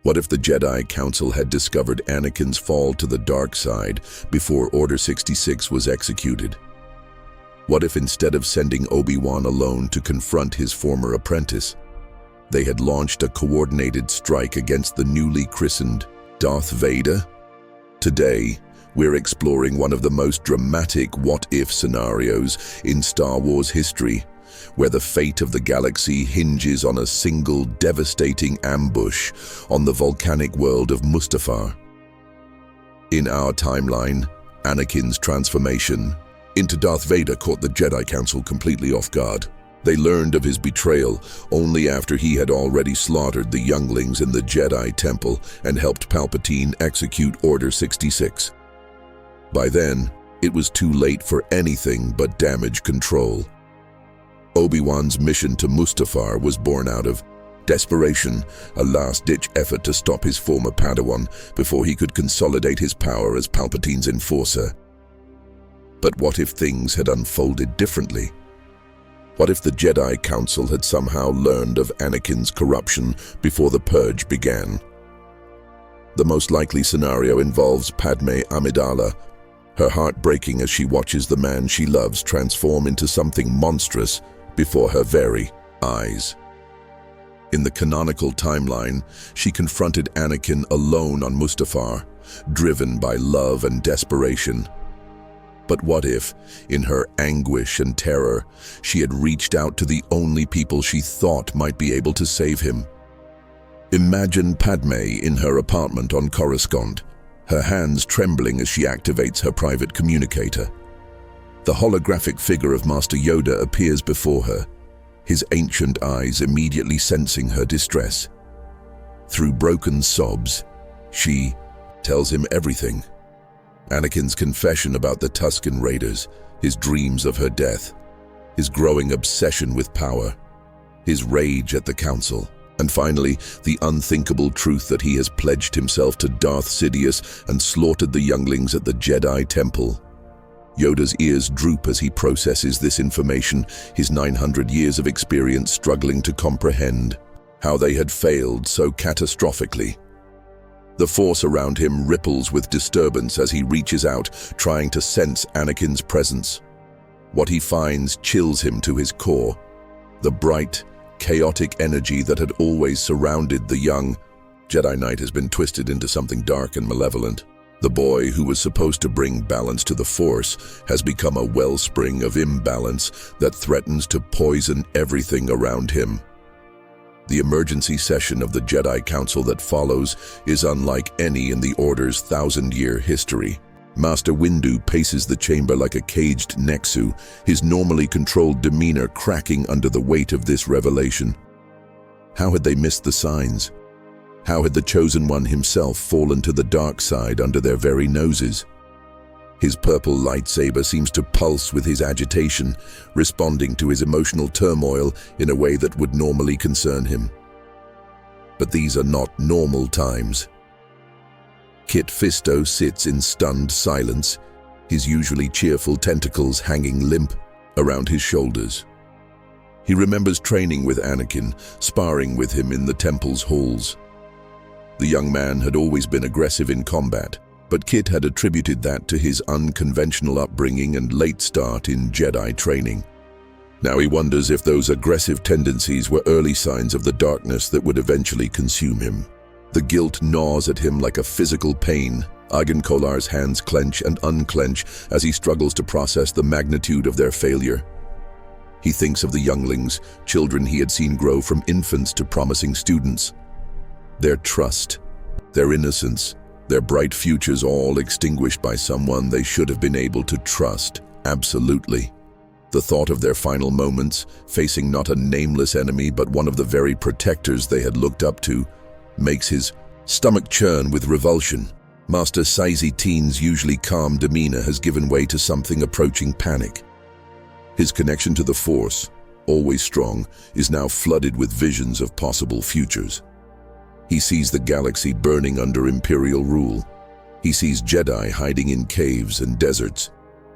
What if the Jedi Council had discovered Anakin's fall to the dark side before Order 66 was executed? What if instead of sending Obi-Wan alone to confront his former apprentice, they had launched a coordinated strike against the newly christened Darth Vader? Today, we're exploring one of the most dramatic what-if scenarios in Star Wars history, where the fate of the galaxy hinges on a single devastating ambush on the volcanic world of Mustafar. In our timeline, Anakin's transformation into Darth Vader caught the Jedi Council completely off guard. They learned of his betrayal only after he had already slaughtered the younglings in the Jedi Temple and helped Palpatine execute Order 66. By then, it was too late for anything but damage control. Obi-Wan's mission to Mustafar was born out of desperation, a last-ditch effort to stop his former Padawan before he could consolidate his power as Palpatine's enforcer. But what if things had unfolded differently? What if the Jedi Council had somehow learned of Anakin's corruption before the Purge began? The most likely scenario involves Padme Amidala, her heart breaking as she watches the man she loves transform into something monstrous before her very eyes. In the canonical timeline, she confronted Anakin alone on Mustafar, driven by love and desperation. But what if, in her anguish and terror, she had reached out to the only people she thought might be able to save him? Imagine Padme in her apartment on Coruscant, her hands trembling as she activates her private communicator. The holographic figure of Master Yoda appears before her, his ancient eyes immediately sensing her distress. Through broken sobs, she tells him everything. Anakin's confession about the Tusken Raiders, his dreams of her death, his growing obsession with power, his rage at the Council, and finally, the unthinkable truth that he has pledged himself to Darth Sidious and slaughtered the younglings at the Jedi Temple. Yoda's ears droop as he processes this information, his 900 years of experience struggling to comprehend how they had failed so catastrophically. The force around him ripples with disturbance as he reaches out, trying to sense Anakin's presence. What he finds chills him to his core. The bright, chaotic energy that had always surrounded the young Jedi Knight has been twisted into something dark and malevolent. The boy who was supposed to bring balance to the Force has become a wellspring of imbalance that threatens to poison everything around him. The emergency session of the Jedi Council that follows is unlike any in the Order's 1,000-year history. Master Windu paces the chamber like a caged Nexu, his normally controlled demeanor cracking under the weight of this revelation. How had they missed the signs? How had the Chosen One himself fallen to the dark side under their very noses? His purple lightsaber seems to pulse with his agitation, responding to his emotional turmoil in a way that would normally concern him. But these are not normal times. Kit Fisto sits in stunned silence, his usually cheerful tentacles hanging limp around his shoulders. He remembers training with Anakin, sparring with him in the temple's halls. The young man had always been aggressive in combat, but Kit had attributed that to his unconventional upbringing and late start in Jedi training. Now he wonders if those aggressive tendencies were early signs of the darkness that would eventually consume him. The guilt gnaws at him like a physical pain. Agen Kolar's hands clench and unclench as he struggles to process the magnitude of their failure. He thinks of the younglings, children he had seen grow from infants to promising students. Their trust, their innocence, their bright futures all extinguished by someone they should have been able to trust, absolutely. The thought of their final moments, facing not a nameless enemy but one of the very protectors they had looked up to, makes his stomach churn with revulsion. Master Saizi Teen's usually calm demeanor has given way to something approaching panic. His connection to the Force, always strong, is now flooded with visions of possible futures. He sees the galaxy burning under Imperial rule. He sees Jedi hiding in caves and deserts,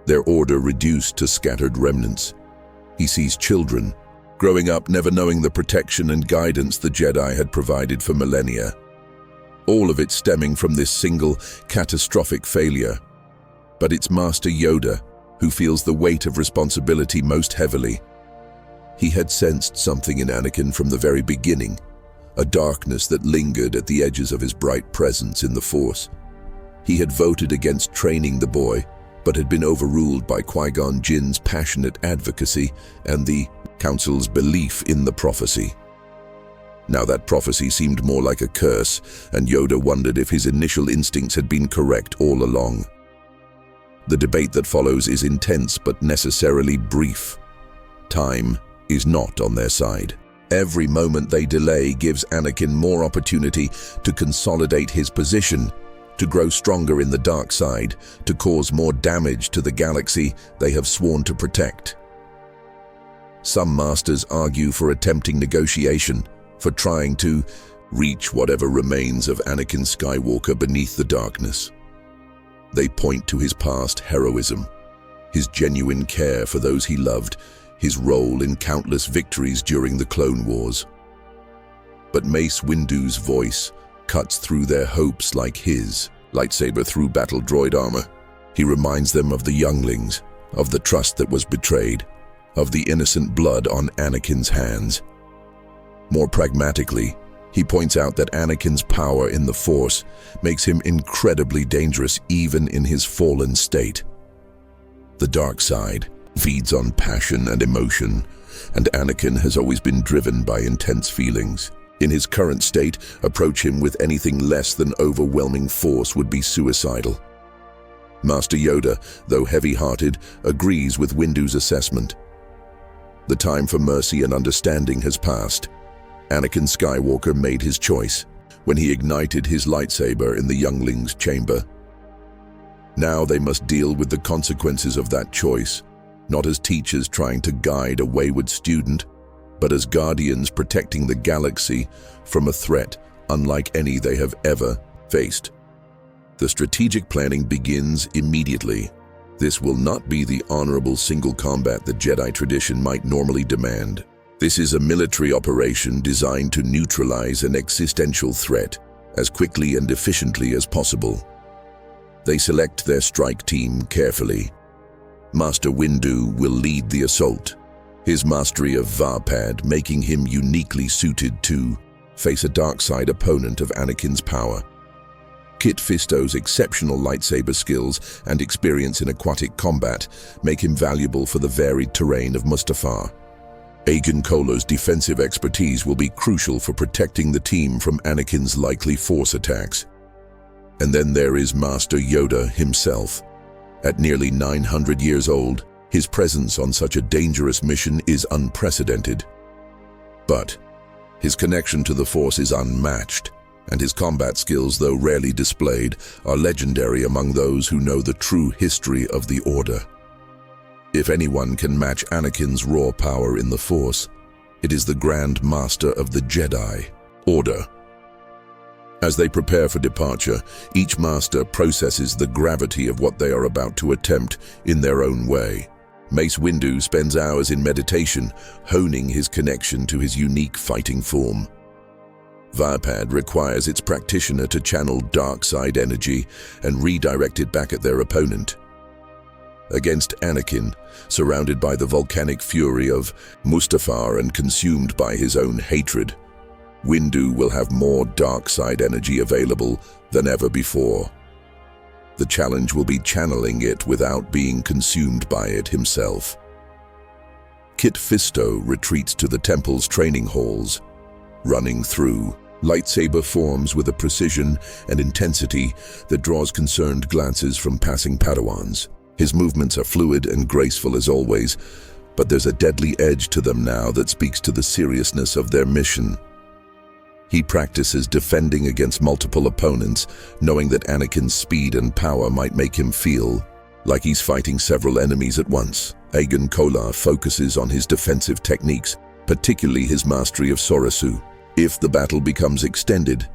their order reduced to scattered remnants. He sees children growing up never knowing the protection and guidance the Jedi had provided for millennia. all of it stemming from this single catastrophic failure. But it's Master Yoda who feels the weight of responsibility most heavily. He had sensed something in Anakin from the very beginning, a darkness that lingered at the edges of his bright presence in the Force. He had voted against training the boy, but had been overruled by Qui-Gon Jinn's passionate advocacy and the Council's belief in the prophecy. Now that prophecy seemed more like a curse, and Yoda wondered if his initial instincts had been correct all along. The debate that follows is intense but necessarily brief. Time is not on their side. Every moment they delay gives Anakin more opportunity to consolidate his position, to grow stronger in the dark side, to cause more damage to the galaxy they have sworn to protect. Some masters argue for attempting negotiation, for trying to reach whatever remains of Anakin Skywalker beneath the darkness. They point to his past heroism, his genuine care for those he loved, his role in countless victories during the Clone Wars. But Mace Windu's voice cuts through their hopes like his lightsaber through battle droid armor. He reminds them of the younglings, of the trust that was betrayed, of the innocent blood on Anakin's hands. More pragmatically, he points out that Anakin's power in the Force makes him incredibly dangerous even in his fallen state. The dark side feeds on passion and emotion, and Anakin has always been driven by intense feelings. In his current state, approach him with anything less than overwhelming force would be suicidal. Master Yoda, though heavy-hearted, agrees with Windu's assessment. The time for mercy and understanding has passed. Anakin Skywalker made his choice when he ignited his lightsaber in the youngling's chamber. Now they must deal with the consequences of that choice, not as teachers trying to guide a wayward student, but as guardians protecting the galaxy from a threat unlike any they have ever faced. The strategic planning begins immediately. This will not be the honorable single combat the Jedi tradition might normally demand. This is a military operation designed to neutralize an existential threat as quickly and efficiently as possible. They select their strike team carefully. Master Windu will lead the assault, his mastery of Varpad making him uniquely suited to face a dark side opponent of Anakin's power. Kit Fisto's exceptional lightsaber skills and experience in aquatic combat make him valuable for the varied terrain of Mustafar. Agen Kolo's defensive expertise will be crucial for protecting the team from Anakin's likely Force attacks. And then there is Master Yoda himself. At nearly 900 years old, his presence on such a dangerous mission is unprecedented. But his connection to the Force is unmatched, and his combat skills, though rarely displayed, are legendary among those who know the true history of the Order. If anyone can match Anakin's raw power in the Force, it is the Grand Master of the Jedi Order. As they prepare for departure, each master processes the gravity of what they are about to attempt in their own way. Mace Windu spends hours in meditation, honing his connection to his unique fighting form. Varpad requires its practitioner to channel dark side energy and redirect it back at their opponent. Against Anakin, surrounded by the volcanic fury of Mustafar and consumed by his own hatred, Windu will have more dark side energy available than ever before. The challenge will be channeling it without being consumed by it himself. Kit Fisto retreats to the temple's training halls, running through lightsaber forms with a precision and intensity that draws concerned glances from passing Padawans. His movements are fluid and graceful as always, but there's a deadly edge to them now that speaks to the seriousness of their mission. He practices defending against multiple opponents, knowing that Anakin's speed and power might make him feel like he's fighting several enemies at once. Agen Kolar focuses on his defensive techniques, particularly his mastery of Sorasu. If the battle becomes extended,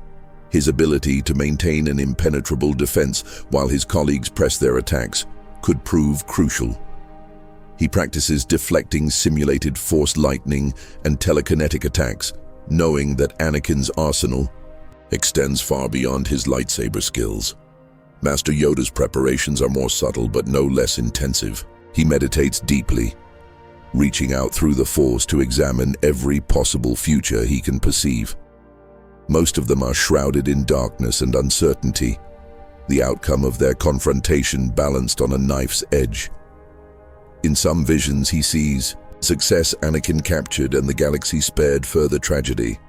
his ability to maintain an impenetrable defense while his colleagues press their attacks could prove crucial. He practices deflecting simulated force lightning and telekinetic attacks, knowing that Anakin's arsenal extends far beyond his lightsaber skills. Master Yoda's preparations are more subtle but no less intensive. He meditates deeply, reaching out through the Force to examine every possible future he can perceive. Most of them are shrouded in darkness and uncertainty, the outcome of their confrontation balanced on a knife's edge. In some visions he sees success, Anakin captured and the galaxy spared further tragedy.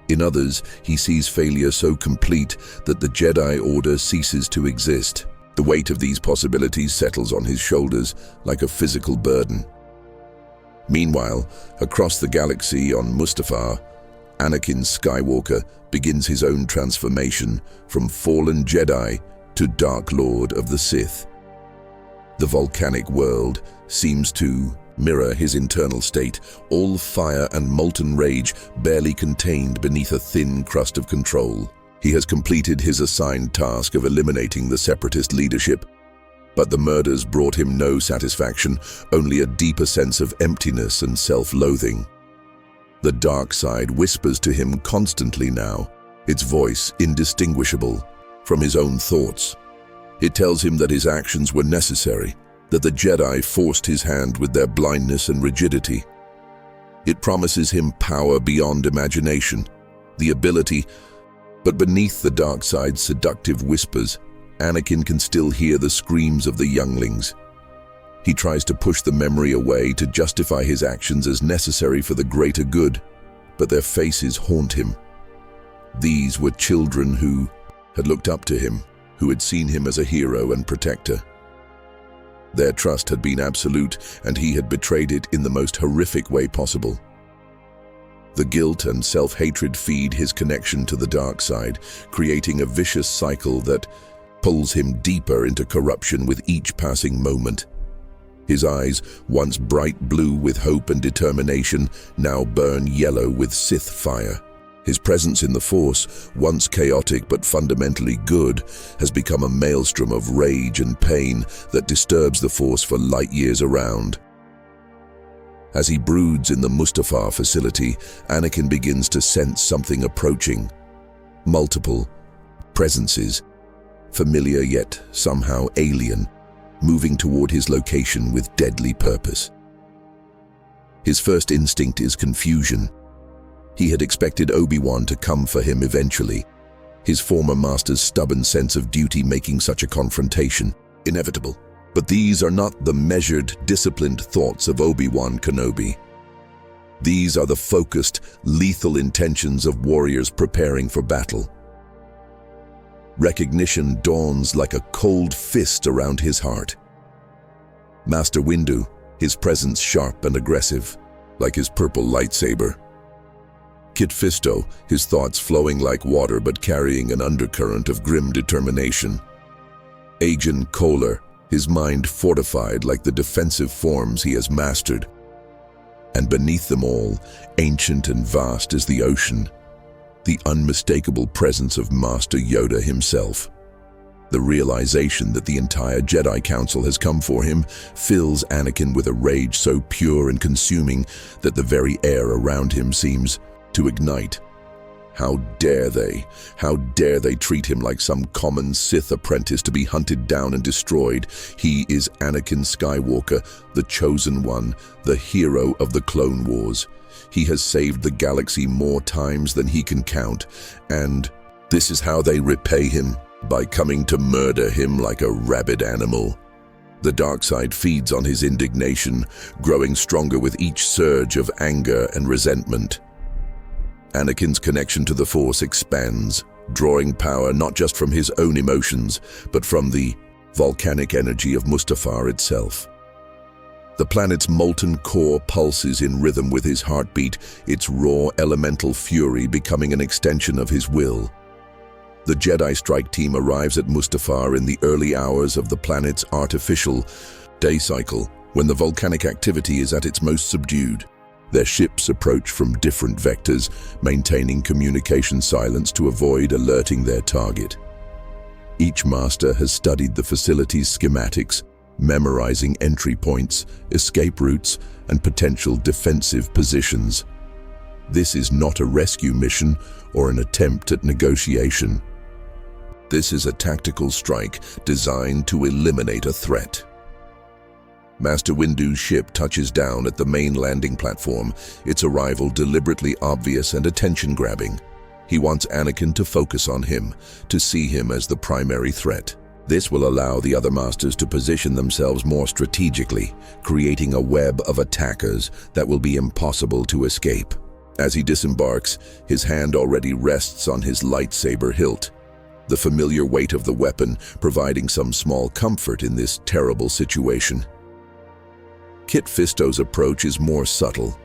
In others, he sees failure so complete that the Jedi Order ceases to exist. The weight of these possibilities settles on his shoulders like a physical burden. Meanwhile, across the galaxy on Mustafar, Anakin Skywalker begins his own transformation from fallen Jedi to Dark Lord of the Sith. The volcanic world seems to mirror his internal state, all fire and molten rage barely contained beneath a thin crust of control. He has completed his assigned task of eliminating the Separatist leadership, but the murders brought him no satisfaction, only a deeper sense of emptiness and self-loathing. The dark side whispers to him constantly now, its voice indistinguishable from his own thoughts. It tells him that his actions were necessary, that the Jedi forced his hand with their blindness and rigidity. It promises him power beyond imagination, the ability, but beneath the dark side's seductive whispers, Anakin can still hear the screams of the younglings. He tries to push the memory away to justify his actions as necessary for the greater good, but their faces haunt him. These were children who had looked up to him, who had seen him as a hero and protector. Their trust had been absolute, and he had betrayed it in the most horrific way possible. The guilt and self-hatred feed his connection to the dark side, creating a vicious cycle that pulls him deeper into corruption with each passing moment. His eyes, once bright blue with hope and determination, now burn yellow with Sith fire. His presence in the Force, once chaotic but fundamentally good, has become a maelstrom of rage and pain that disturbs the Force for light years around. As he broods in the Mustafar facility, Anakin begins to sense something approaching. Multiple presences, familiar yet somehow alien, moving toward his location with deadly purpose. His first instinct is confusion. He had expected Obi-Wan to come for him eventually, his former master's stubborn sense of duty making such a confrontation inevitable. But these are not the measured, disciplined thoughts of Obi-Wan Kenobi. These are the focused, lethal intentions of warriors preparing for battle. Recognition dawns like a cold fist around his heart. Master Windu, his presence sharp and aggressive, like his purple lightsaber. Kit Fisto, his thoughts flowing like water but carrying an undercurrent of grim determination. Agen Kohler, his mind fortified like the defensive forms he has mastered. And beneath them all, ancient and vast as the ocean, the unmistakable presence of Master Yoda himself. The realization that the entire Jedi Council has come for him fills Anakin with a rage so pure and consuming that the very air around him seems to ignite. How dare they? How dare they treat him like some common Sith apprentice to be hunted down and destroyed? He is Anakin Skywalker, the chosen one, the hero of the Clone Wars. He has saved the galaxy more times than he can count, and this is how they repay him, by coming to murder him like a rabid animal. The dark side feeds on his indignation, growing stronger with each surge of anger and resentment. Anakin's connection to the Force expands, drawing power not just from his own emotions, but from the volcanic energy of Mustafar itself. The planet's molten core pulses in rhythm with his heartbeat, its raw elemental fury becoming an extension of his will. The Jedi strike team arrives at Mustafar in the early hours of the planet's artificial day cycle, when the volcanic activity is at its most subdued. Their ships approach from different vectors, maintaining communication silence to avoid alerting their target. Each master has studied the facility's schematics, memorizing entry points, escape routes, and potential defensive positions. This is not a rescue mission or an attempt at negotiation. This is a tactical strike designed to eliminate a threat. Master Windu's ship touches down at the main landing platform, its arrival deliberately obvious and attention-grabbing. He wants Anakin to focus on him, to see him as the primary threat. This will allow the other masters to position themselves more strategically, creating a web of attackers that will be impossible to escape. As he disembarks, his hand already rests on his lightsaber hilt, the familiar weight of the weapon providing some small comfort in this terrible situation. Kit Fisto's approach is more subtle,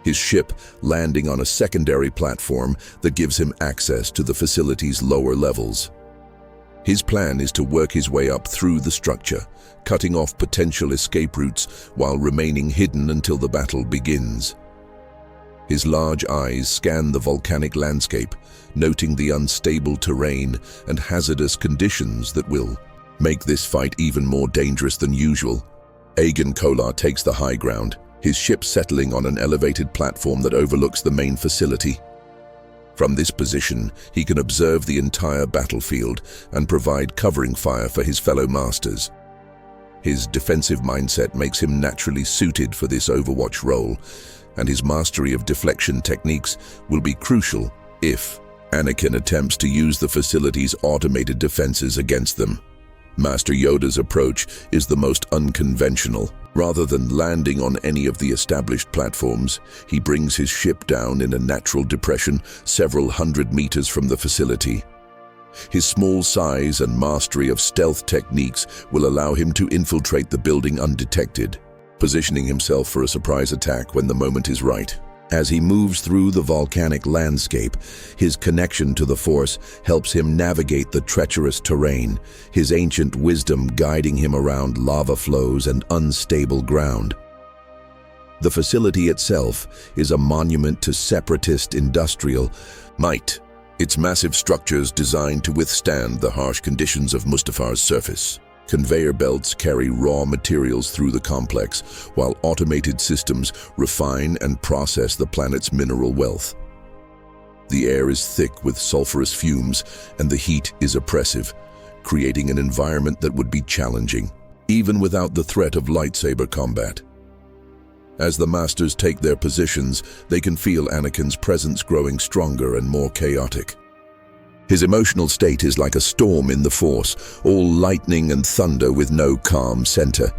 his ship landing on a secondary platform that gives him access to the facility's lower levels. His plan is to work his way up through the structure, cutting off potential escape routes while remaining hidden until the battle begins. His large eyes scan the volcanic landscape, noting the unstable terrain and hazardous conditions that will make this fight even more dangerous than usual. Aegon Kolar takes the high ground, his ship settling on an elevated platform that overlooks the main facility. From this position, he can observe the entire battlefield and provide covering fire for his fellow masters. His defensive mindset makes him naturally suited for this Overwatch role, and his mastery of deflection techniques will be crucial if Anakin attempts to use the facility's automated defenses against them. Master Yoda's approach is the most unconventional. Rather than landing on any of the established platforms, he brings his ship down in a natural depression several hundred meters from the facility. His small size and mastery of stealth techniques will allow him to infiltrate the building undetected, positioning himself for a surprise attack when the moment is right. As he moves through the volcanic landscape, his connection to the Force helps him navigate the treacherous terrain, his ancient wisdom guiding him around lava flows and unstable ground. The facility itself is a monument to separatist industrial might, its massive structures designed to withstand the harsh conditions of Mustafar's surface. Conveyor belts carry raw materials through the complex, while automated systems refine and process the planet's mineral wealth. The air is thick with sulfurous fumes, and the heat is oppressive, creating an environment that would be challenging, even without the threat of lightsaber combat. As the masters take their positions, they can feel Anakin's presence growing stronger and more chaotic. His emotional state is like a storm in the Force, all lightning and thunder with no calm center.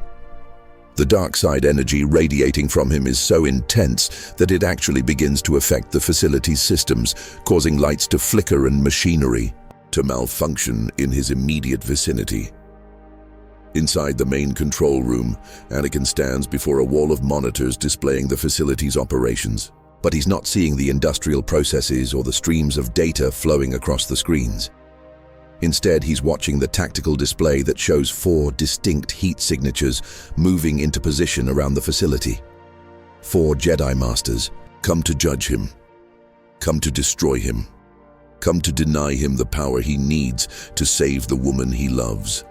The dark side energy radiating from him is so intense that it actually begins to affect the facility's systems, causing lights to flicker and machinery to malfunction in his immediate vicinity. Inside the main control room, Anakin stands before a wall of monitors displaying the facility's operations. But he's not seeing the industrial processes or the streams of data flowing across the screens. Instead, he's watching the tactical display that shows 4 distinct heat signatures moving into position around the facility. 4 Jedi Masters, come to judge him, come to destroy him, come to deny him the power he needs to save the woman he loves.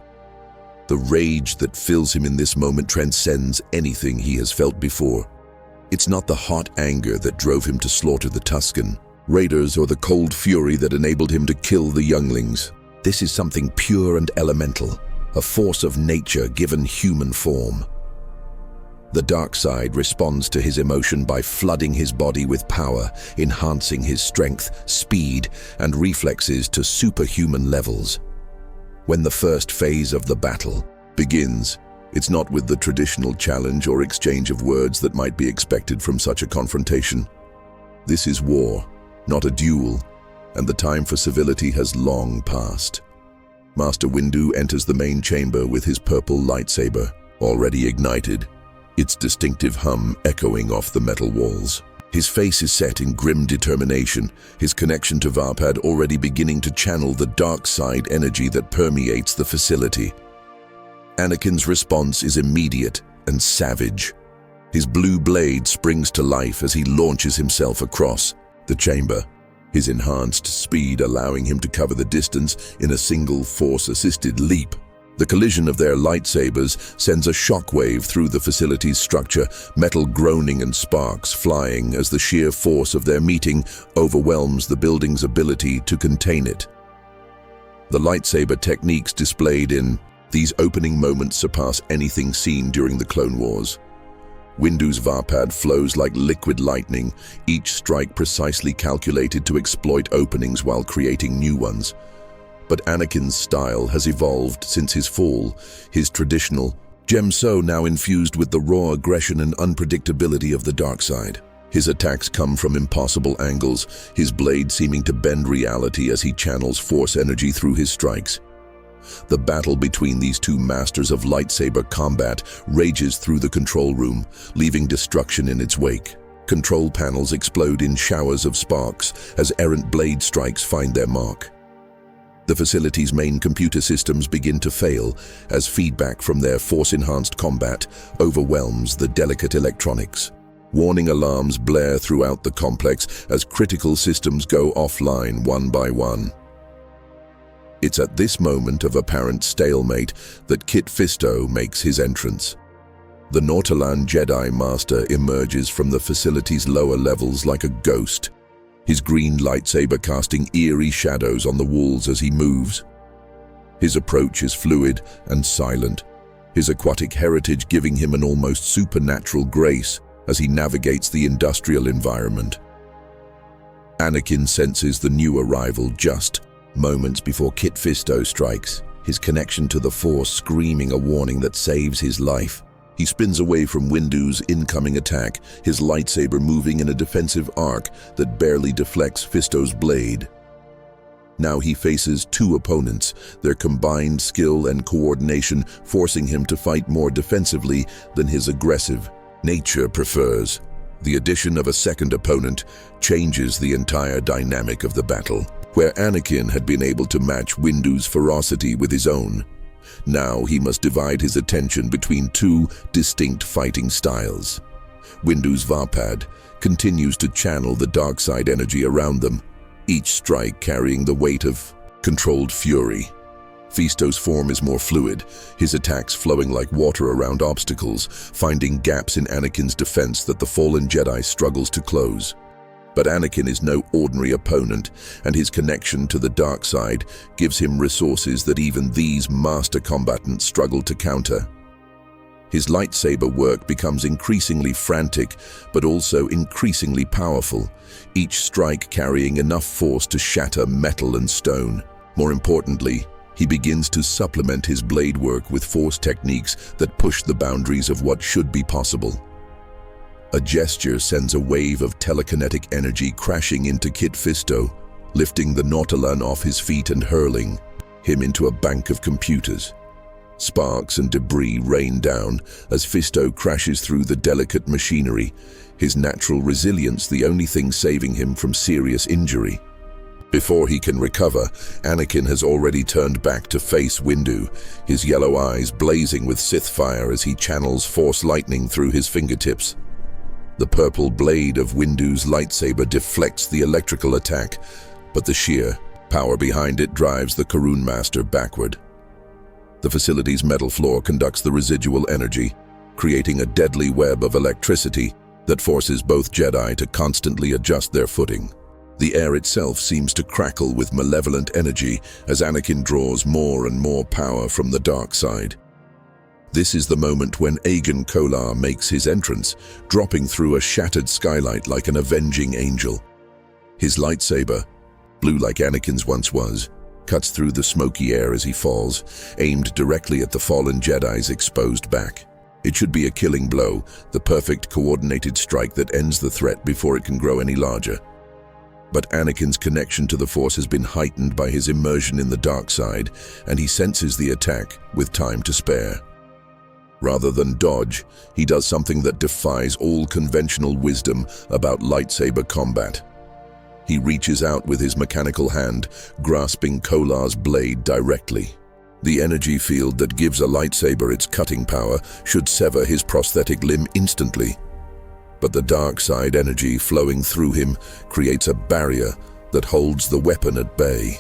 The rage that fills him in this moment transcends anything he has felt before. It's not the hot anger that drove him to slaughter the Tusken Raiders or the cold fury that enabled him to kill the younglings. This is something pure and elemental, a force of nature given human form. The dark side responds to his emotion by flooding his body with power, enhancing his strength, speed, and reflexes to superhuman levels. When the first phase of the battle begins, it's not with the traditional challenge or exchange of words that might be expected from such a confrontation. This is war, not a duel, and the time for civility has long passed. Master Windu enters the main chamber with his purple lightsaber, already ignited, its distinctive hum echoing off the metal walls. His face is set in grim determination, his connection to Varpad already beginning to channel the dark side energy that permeates the facility. Anakin's response is immediate and savage. His blue blade springs to life as he launches himself across the chamber, his enhanced speed allowing him to cover the distance in a single Force-assisted leap. The collision of their lightsabers sends a shockwave through the facility's structure, metal groaning and sparks flying as the sheer force of their meeting overwhelms the building's ability to contain it. The lightsaber techniques displayed in these opening moments surpass anything seen during the Clone Wars. Windu's Varpad flows like liquid lightning, each strike precisely calculated to exploit openings while creating new ones. But Anakin's style has evolved since his fall, his traditional Gemso now infused with the raw aggression and unpredictability of the dark side. His attacks come from impossible angles, his blade seeming to bend reality as he channels force energy through his strikes. The battle between these two masters of lightsaber combat rages through the control room, leaving destruction in its wake. Control panels explode in showers of sparks as errant blade strikes find their mark. The facility's main computer systems begin to fail as feedback from their force-enhanced combat overwhelms the delicate electronics. Warning alarms blare throughout the complex as critical systems go offline one by one. It's at this moment of apparent stalemate that Kit Fisto makes his entrance. The Nautolan Jedi Master emerges from the facility's lower levels like a ghost, his green lightsaber casting eerie shadows on the walls as he moves. His approach is fluid and silent, his aquatic heritage giving him an almost supernatural grace as he navigates the industrial environment. Anakin senses the new arrival just moments before Kit Fisto strikes, his connection to the Force screaming a warning that saves his life. He spins away from Windu's incoming attack, his lightsaber moving in a defensive arc that barely deflects Fisto's blade. Now he faces two opponents, their combined skill and coordination forcing him to fight more defensively than his aggressive nature prefers. The addition of a second opponent changes the entire dynamic of the battle. Where Anakin had been able to match Windu's ferocity with his own, now he must divide his attention between two distinct fighting styles. Windu's Varpad continues to channel the dark side energy around them, each strike carrying the weight of controlled fury. Fisto's form is more fluid, his attacks flowing like water around obstacles, finding gaps in Anakin's defense that the fallen Jedi struggles to close. But Anakin is no ordinary opponent, and his connection to the dark side gives him resources that even these master combatants struggle to counter. His lightsaber work becomes increasingly frantic, but also increasingly powerful, each strike carrying enough force to shatter metal and stone. More importantly, he begins to supplement his blade work with force techniques that push the boundaries of what should be possible. A gesture sends a wave of telekinetic energy crashing into Kit Fisto, lifting the Nautolan off his feet and hurling him into a bank of computers. Sparks and debris rain down as Fisto crashes through the delicate machinery, his natural resilience the only thing saving him from serious injury. Before he can recover, Anakin has already turned back to face Windu, his yellow eyes blazing with Sith fire as he channels Force lightning through his fingertips. The purple blade of Windu's lightsaber deflects the electrical attack, but the sheer power behind it drives the Karun Master backward. The facility's metal floor conducts the residual energy, creating a deadly web of electricity that forces both Jedi to constantly adjust their footing. The air itself seems to crackle with malevolent energy as Anakin draws more and more power from the dark side. This is the moment when Agen Kolar makes his entrance, dropping through a shattered skylight like an avenging angel. His lightsaber, blue like Anakin's once was, cuts through the smoky air as he falls, aimed directly at the fallen Jedi's exposed back. It should be a killing blow, the perfect coordinated strike that ends the threat before it can grow any larger. But Anakin's connection to the Force has been heightened by his immersion in the dark side, and he senses the attack with time to spare. Rather than dodge, he does something that defies all conventional wisdom about lightsaber combat. He reaches out with his mechanical hand, grasping Kolar's blade directly. The energy field that gives a lightsaber its cutting power should sever his prosthetic limb instantly. But the dark side energy flowing through him creates a barrier that holds the weapon at bay.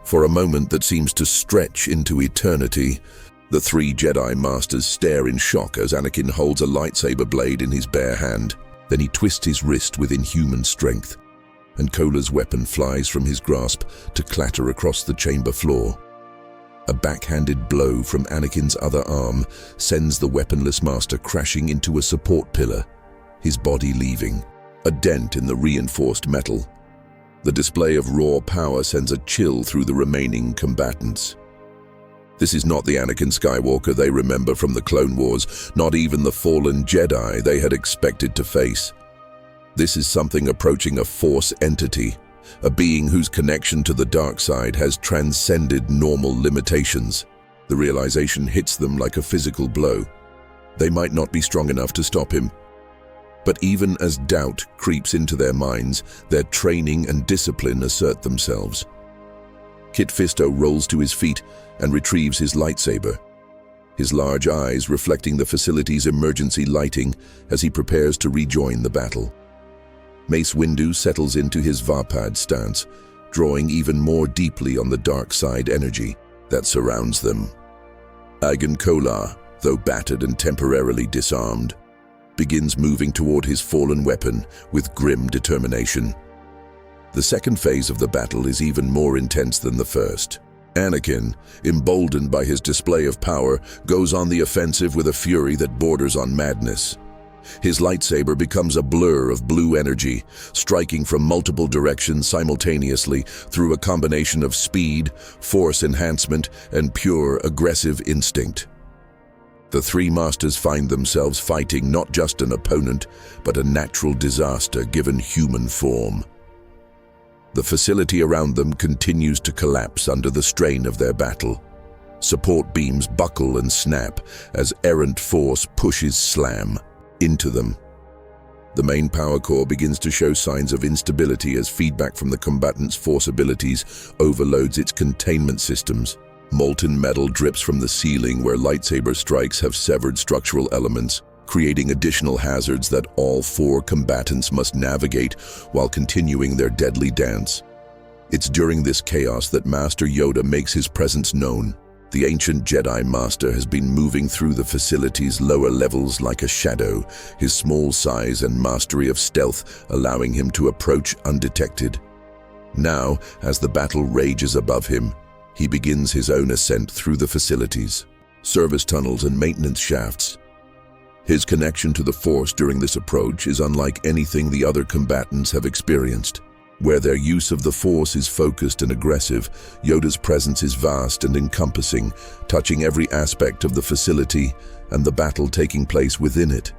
For a moment that seems to stretch into eternity, the three Jedi Masters stare in shock as Anakin holds a lightsaber blade in his bare hand. Then he twists his wrist with inhuman strength, and Kola's weapon flies from his grasp to clatter across the chamber floor. A backhanded blow from Anakin's other arm sends the weaponless master crashing into a support pillar, his body leaving a dent in the reinforced metal. The display of raw power sends a chill through the remaining combatants. This is not the Anakin Skywalker they remember from the Clone Wars, not even the fallen Jedi they had expected to face. This is something approaching a Force entity, a being whose connection to the dark side has transcended normal limitations. The realization hits them like a physical blow. They might not be strong enough to stop him. But even as doubt creeps into their minds, their training and discipline assert themselves. Kit Fisto rolls to his feet and retrieves his lightsaber, his large eyes reflecting the facility's emergency lighting as he prepares to rejoin the battle. Mace Windu settles into his Varpad stance, drawing even more deeply on the dark side energy that surrounds them. Agen Kolar, though battered and temporarily disarmed, begins moving toward his fallen weapon with grim determination. The second phase of the battle is even more intense than the first. Anakin, emboldened by his display of power, goes on the offensive with a fury that borders on madness. His lightsaber becomes a blur of blue energy, striking from multiple directions simultaneously through a combination of speed, force enhancement, and pure aggressive instinct. The three masters find themselves fighting not just an opponent, but a natural disaster given human form. The facility around them continues to collapse under the strain of their battle. Support beams buckle and snap as errant force pushes slam into them. The main power core begins to show signs of instability as feedback from the combatants' force abilities overloads its containment systems. Molten metal drips from the ceiling where lightsaber strikes have severed structural elements, creating additional hazards that all four combatants must navigate while continuing their deadly dance. It's during this chaos that Master Yoda makes his presence known. The ancient Jedi Master has been moving through the facility's lower levels like a shadow, his small size and mastery of stealth allowing him to approach undetected. Now, as the battle rages above him, he begins his own ascent through the facilities, service tunnels and maintenance shafts. His connection to the Force during this approach is unlike anything the other combatants have experienced. Where their use of the Force is focused and aggressive, Yoda's presence is vast and encompassing, touching every aspect of the facility and the battle taking place within it.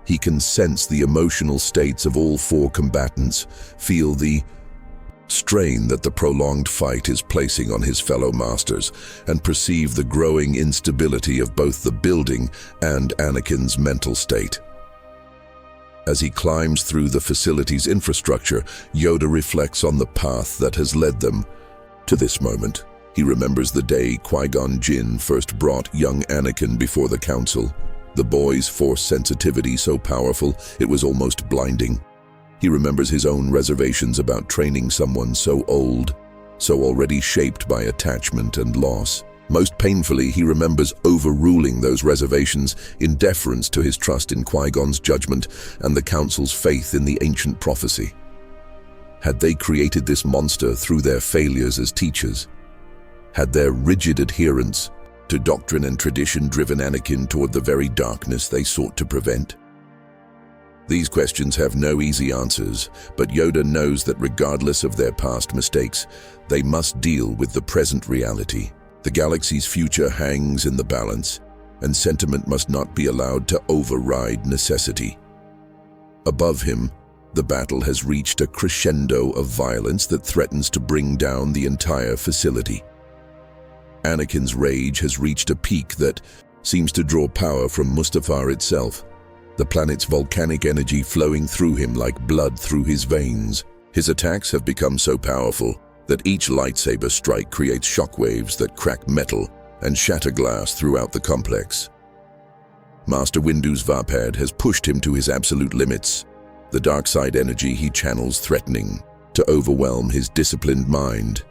He can sense the emotional states of all four combatants, feel the strain that the prolonged fight is placing on his fellow masters, and perceive the growing instability of both the building and Anakin's mental state. As he climbs through the facility's infrastructure, Yoda reflects on the path that has led them to this moment. He remembers the day Qui-Gon Jinn first brought young Anakin before the Council. The boy's force sensitivity so powerful it was almost blinding. He remembers his own reservations about training someone so old, so already shaped by attachment and loss. Most painfully, he remembers overruling those reservations in deference to his trust in Qui-Gon's judgment and the Council's faith in the ancient prophecy. Had they created this monster through their failures as teachers? Had their rigid adherence to doctrine and tradition driven Anakin toward the very darkness they sought to prevent? These questions have no easy answers, but Yoda knows that regardless of their past mistakes, they must deal with the present reality. The galaxy's future hangs in the balance, and sentiment must not be allowed to override necessity. Above him, the battle has reached a crescendo of violence that threatens to bring down the entire facility. Anakin's rage has reached a peak that seems to draw power from Mustafar itself, the planet's volcanic energy flowing through him like blood through his veins. His attacks have become so powerful that each lightsaber strike creates shockwaves that crack metal and shatter glass throughout the complex. Master Windu's Varpad has pushed him to his absolute limits, the dark side energy he channels threatening to overwhelm his disciplined mind.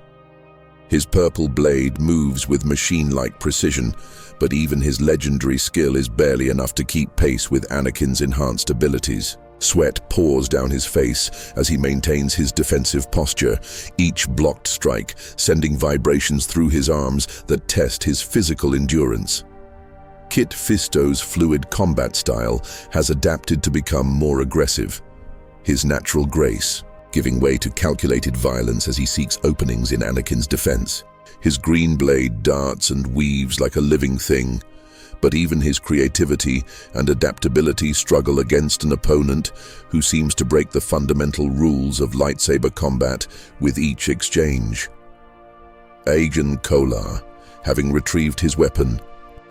His purple blade moves with machine-like precision, but even his legendary skill is barely enough to keep pace with Anakin's enhanced abilities. Sweat pours down his face as he maintains his defensive posture, each blocked strike sending vibrations through his arms that test his physical endurance. Kit Fisto's fluid combat style has adapted to become more aggressive, his natural grace giving way to calculated violence as he seeks openings in Anakin's defense. His green blade darts and weaves like a living thing, but even his creativity and adaptability struggle against an opponent who seems to break the fundamental rules of lightsaber combat with each exchange. Agen Kolar, having retrieved his weapon,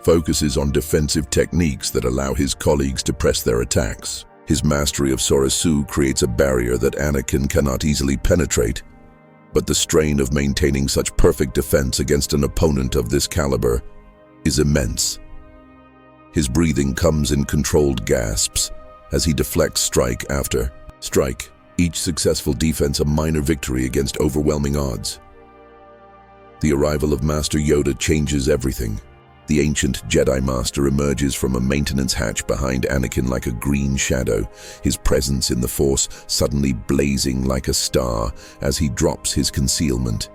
focuses on defensive techniques that allow his colleagues to press their attacks. His mastery of Sorasu creates a barrier that Anakin cannot easily penetrate, but the strain of maintaining such perfect defense against an opponent of this caliber is immense. His breathing comes in controlled gasps as he deflects strike after strike, each successful defense a minor victory against overwhelming odds. The arrival of Master Yoda changes everything. The ancient Jedi Master emerges from a maintenance hatch behind Anakin like a green shadow, his presence in the Force suddenly blazing like a star as he drops his concealment.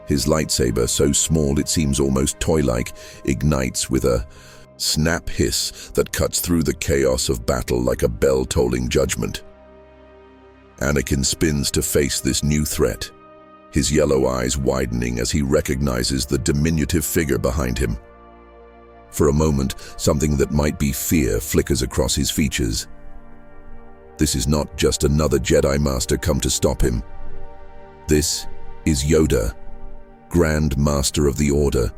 His lightsaber, so small it seems almost toy-like, ignites with a snap hiss that cuts through the chaos of battle like a bell-tolling judgment. Anakin spins to face this new threat, his yellow eyes widening as he recognizes the diminutive figure behind him. For a moment, something that might be fear flickers across his features. This is not just another Jedi Master come to stop him. This is Yoda, Grand Master of the Order,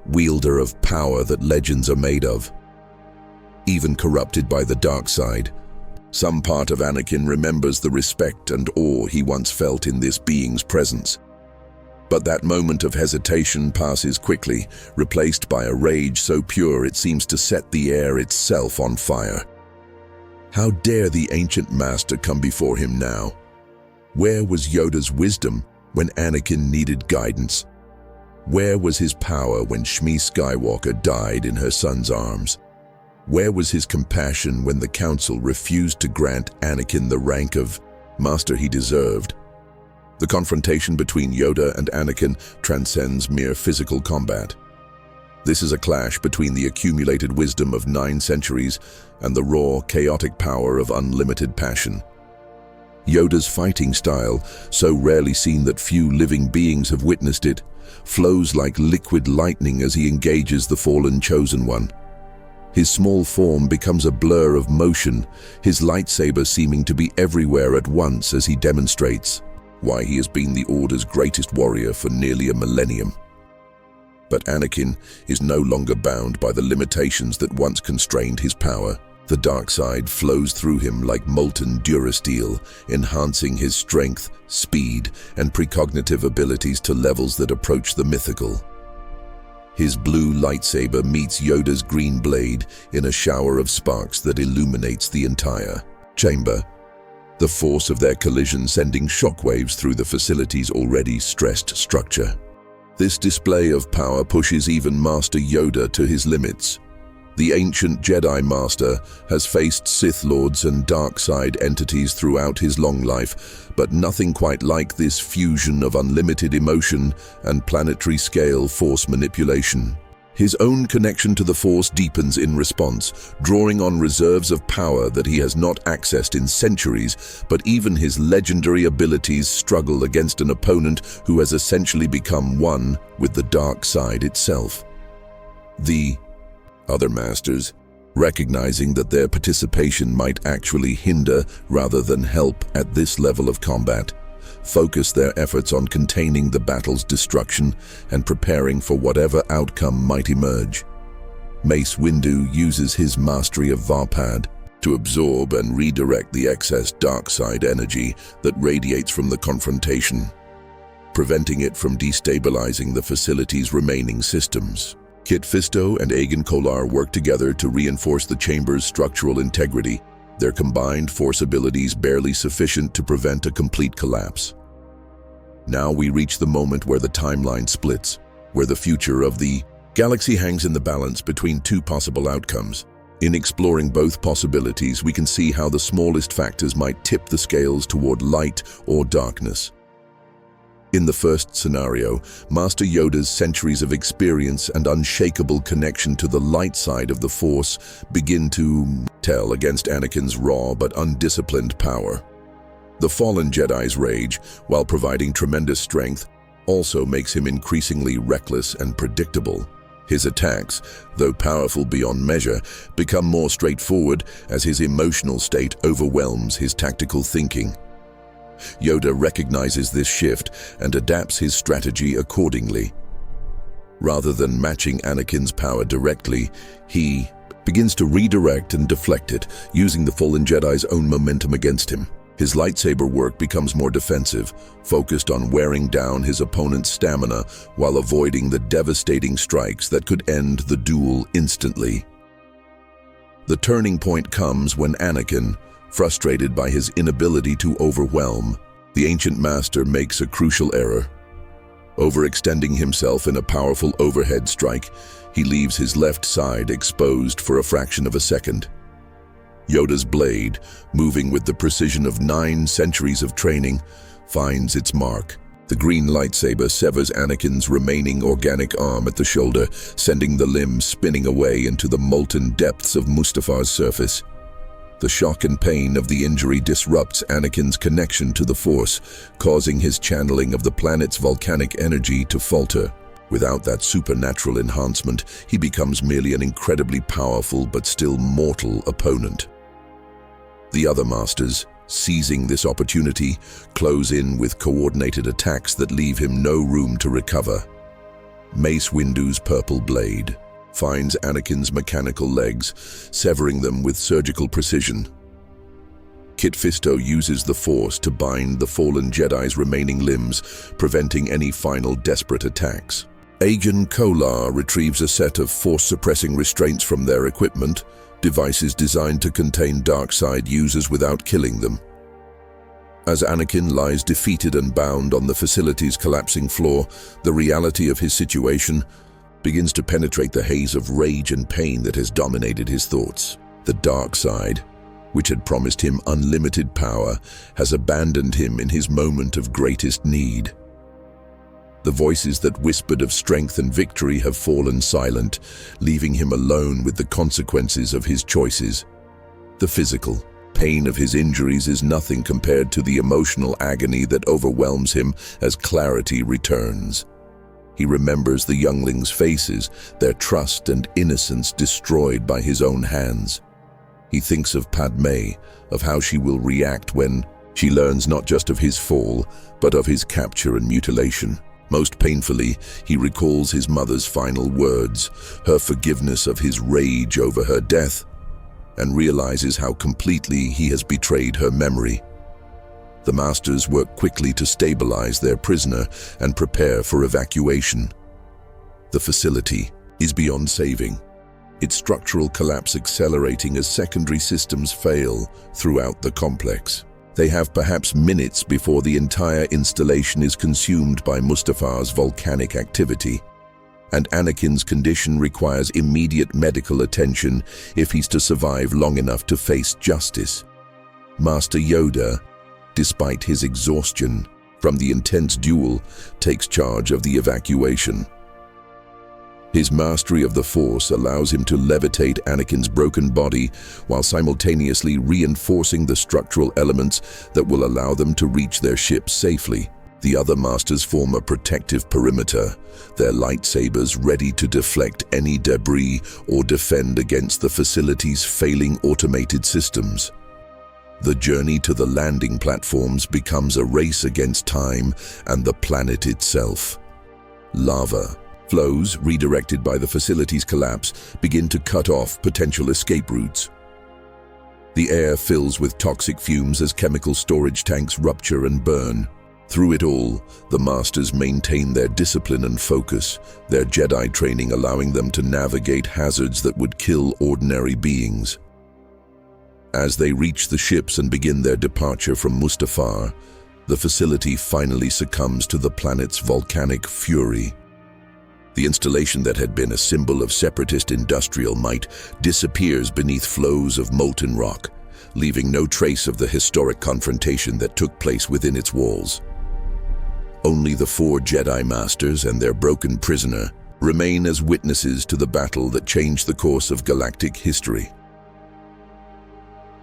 wielder of power that legends are made of. Even corrupted by the dark side, some part of Anakin remembers the respect and awe he once felt in this being's presence. But that moment of hesitation passes quickly, replaced by a rage so pure it seems to set the air itself on fire. How dare the ancient master come before him now? Where was Yoda's wisdom when Anakin needed guidance? Where was his power when Shmi Skywalker died in her son's arms? Where was his compassion when the Council refused to grant Anakin the rank of master he deserved? The confrontation between Yoda and Anakin transcends mere physical combat. This is a clash between the accumulated wisdom of 9 centuries and the raw, chaotic power of unlimited passion. Yoda's fighting style, so rarely seen that few living beings have witnessed it, flows like liquid lightning as he engages the fallen Chosen One. His small form becomes a blur of motion, his lightsaber seeming to be everywhere at once as he demonstrates why he has been the Order's greatest warrior for nearly a millennium. But Anakin is no longer bound by the limitations that once constrained his power. The dark side flows through him like molten durasteel, enhancing his strength, speed, and precognitive abilities to levels that approach the mythical. His blue lightsaber meets Yoda's green blade in a shower of sparks that illuminates the entire chamber, the force of their collision sending shockwaves through the facility's already stressed structure. This display of power pushes even Master Yoda to his limits. The ancient Jedi Master has faced Sith Lords and dark side entities throughout his long life, but nothing quite like this fusion of unlimited emotion and planetary-scale force manipulation. His own connection to the Force deepens in response, drawing on reserves of power that he has not accessed in centuries, but even his legendary abilities struggle against an opponent who has essentially become one with the dark side itself. The other masters, recognizing that their participation might actually hinder rather than help at this level of combat, focus their efforts on containing the battle's destruction and preparing for whatever outcome might emerge. Mace Windu uses his mastery of Varpad to absorb and redirect the excess dark side energy that radiates from the confrontation, preventing it from destabilizing the facility's remaining systems. Kit Fisto and Agen Kolar work together to reinforce the chamber's structural integrity, their combined force abilities barely sufficient to prevent a complete collapse. Now we reach the moment where the timeline splits, where the future of the galaxy hangs in the balance between two possible outcomes. In exploring both possibilities, we can see how the smallest factors might tip the scales toward light or darkness. In the first scenario, Master Yoda's centuries of experience and unshakable connection to the light side of the Force begin to tell against Anakin's raw but undisciplined power. The fallen Jedi's rage, while providing tremendous strength, also makes him increasingly reckless and predictable. His attacks, though powerful beyond measure, become more straightforward as his emotional state overwhelms his tactical thinking. Yoda recognizes this shift and adapts his strategy accordingly. Rather than matching Anakin's power directly, he begins to redirect and deflect it, using the fallen Jedi's own momentum against him. His lightsaber work becomes more defensive, focused on wearing down his opponent's stamina while avoiding the devastating strikes that could end the duel instantly. The turning point comes when Anakin, frustrated by his inability to overwhelm, the ancient master makes a crucial error. Overextending himself in a powerful overhead strike, he leaves his left side exposed for a fraction of a second. Yoda's blade, moving with the precision of 9 centuries of training, finds its mark. The green lightsaber severs Anakin's remaining organic arm at the shoulder, sending the limb spinning away into the molten depths of Mustafar's surface. The shock and pain of the injury disrupts Anakin's connection to the Force, causing his channeling of the planet's volcanic energy to falter. Without that supernatural enhancement, he becomes merely an incredibly powerful but still mortal opponent. The other masters, seizing this opportunity, close in with coordinated attacks that leave him no room to recover. Mace Windu's purple blade finds Anakin's mechanical legs, severing them with surgical precision. Kit Fisto uses the Force to bind the fallen Jedi's remaining limbs, preventing any final desperate attacks. Agen Kolar retrieves a set of Force-suppressing restraints from their equipment, devices designed to contain dark-side users without killing them. As Anakin lies defeated and bound on the facility's collapsing floor, the reality of his situation begins to penetrate the haze of rage and pain that has dominated his thoughts. The dark side, which had promised him unlimited power, has abandoned him in his moment of greatest need. The voices that whispered of strength and victory have fallen silent, leaving him alone with the consequences of his choices. The physical pain of his injuries is nothing compared to the emotional agony that overwhelms him as clarity returns. He remembers the younglings' faces, their trust and innocence destroyed by his own hands. He thinks of Padme, of how she will react when she learns not just of his fall, but of his capture and mutilation. Most painfully, he recalls his mother's final words, her forgiveness of his rage over her death, and realizes how completely he has betrayed her memory. The masters work quickly to stabilize their prisoner and prepare for evacuation. The facility is beyond saving, its structural collapse accelerating as secondary systems fail throughout the complex. They have perhaps minutes before the entire installation is consumed by Mustafar's volcanic activity, and Anakin's condition requires immediate medical attention if he's to survive long enough to face justice. Master Yoda, despite his exhaustion from the intense duel, takes charge of the evacuation. His mastery of the Force allows him to levitate Anakin's broken body while simultaneously reinforcing the structural elements that will allow them to reach their ship safely. The other masters form a protective perimeter, their lightsabers ready to deflect any debris or defend against the facility's failing automated systems. The journey to the landing platforms becomes a race against time and the planet itself. Lava flows, redirected by the facility's collapse, begin to cut off potential escape routes. The air fills with toxic fumes as chemical storage tanks rupture and burn. Through it all, the masters maintain their discipline and focus, their Jedi training allowing them to navigate hazards that would kill ordinary beings. As they reach the ships and begin their departure from Mustafar, the facility finally succumbs to the planet's volcanic fury. The installation that had been a symbol of separatist industrial might disappears beneath flows of molten rock, leaving no trace of the historic confrontation that took place within its walls. Only the 4 Jedi Masters and their broken prisoner remain as witnesses to the battle that changed the course of galactic history.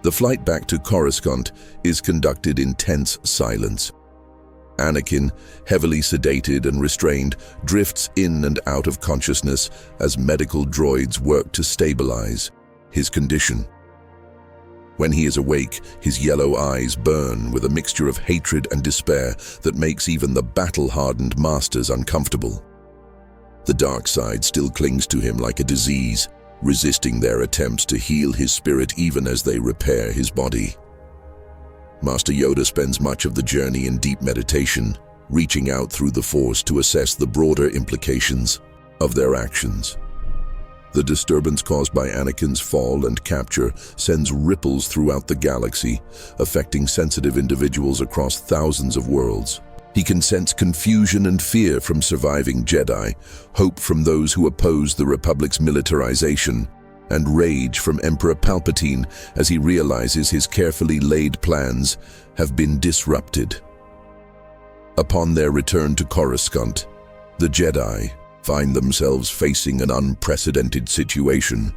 The flight back to Coruscant is conducted in tense silence. Anakin, heavily sedated and restrained, drifts in and out of consciousness as medical droids work to stabilize his condition. When he is awake, his yellow eyes burn with a mixture of hatred and despair that makes even the battle-hardened masters uncomfortable. The dark side still clings to him like a disease, resisting their attempts to heal his spirit even as they repair his body. Master Yoda spends much of the journey in deep meditation, reaching out through the Force to assess the broader implications of their actions. The disturbance caused by Anakin's fall and capture sends ripples throughout the galaxy, affecting sensitive individuals across thousands of worlds. He can sense confusion and fear from surviving Jedi, hope from those who oppose the Republic's militarization, and rage from Emperor Palpatine as he realizes his carefully laid plans have been disrupted. Upon their return to Coruscant, the Jedi find themselves facing an unprecedented situation.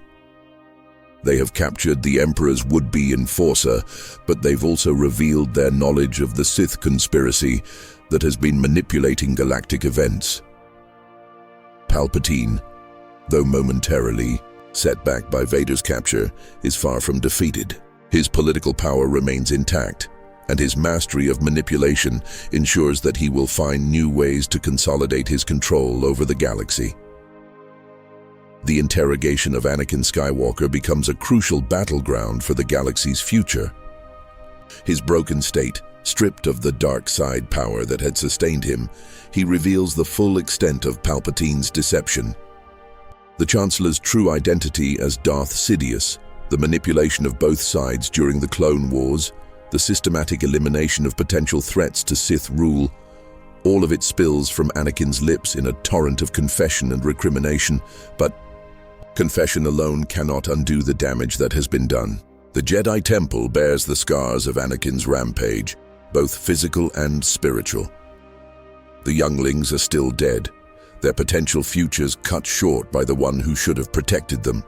They have captured the Emperor's would-be enforcer, but they've also revealed their knowledge of the Sith conspiracy that has been manipulating galactic events. Palpatine, though momentarily set back by Vader's capture, is far from defeated. His political power remains intact, and his mastery of manipulation ensures that he will find new ways to consolidate his control over the galaxy. The interrogation of Anakin Skywalker becomes a crucial battleground for the galaxy's future. His broken state, stripped of the dark side power that had sustained him, he reveals the full extent of Palpatine's deception. The Chancellor's true identity as Darth Sidious, the manipulation of both sides during the Clone Wars, the systematic elimination of potential threats to Sith rule, all of it spills from Anakin's lips in a torrent of confession and recrimination, but confession alone cannot undo the damage that has been done. The Jedi Temple bears the scars of Anakin's rampage, both physical and spiritual. The younglings are still dead, their potential futures cut short by the one who should have protected them.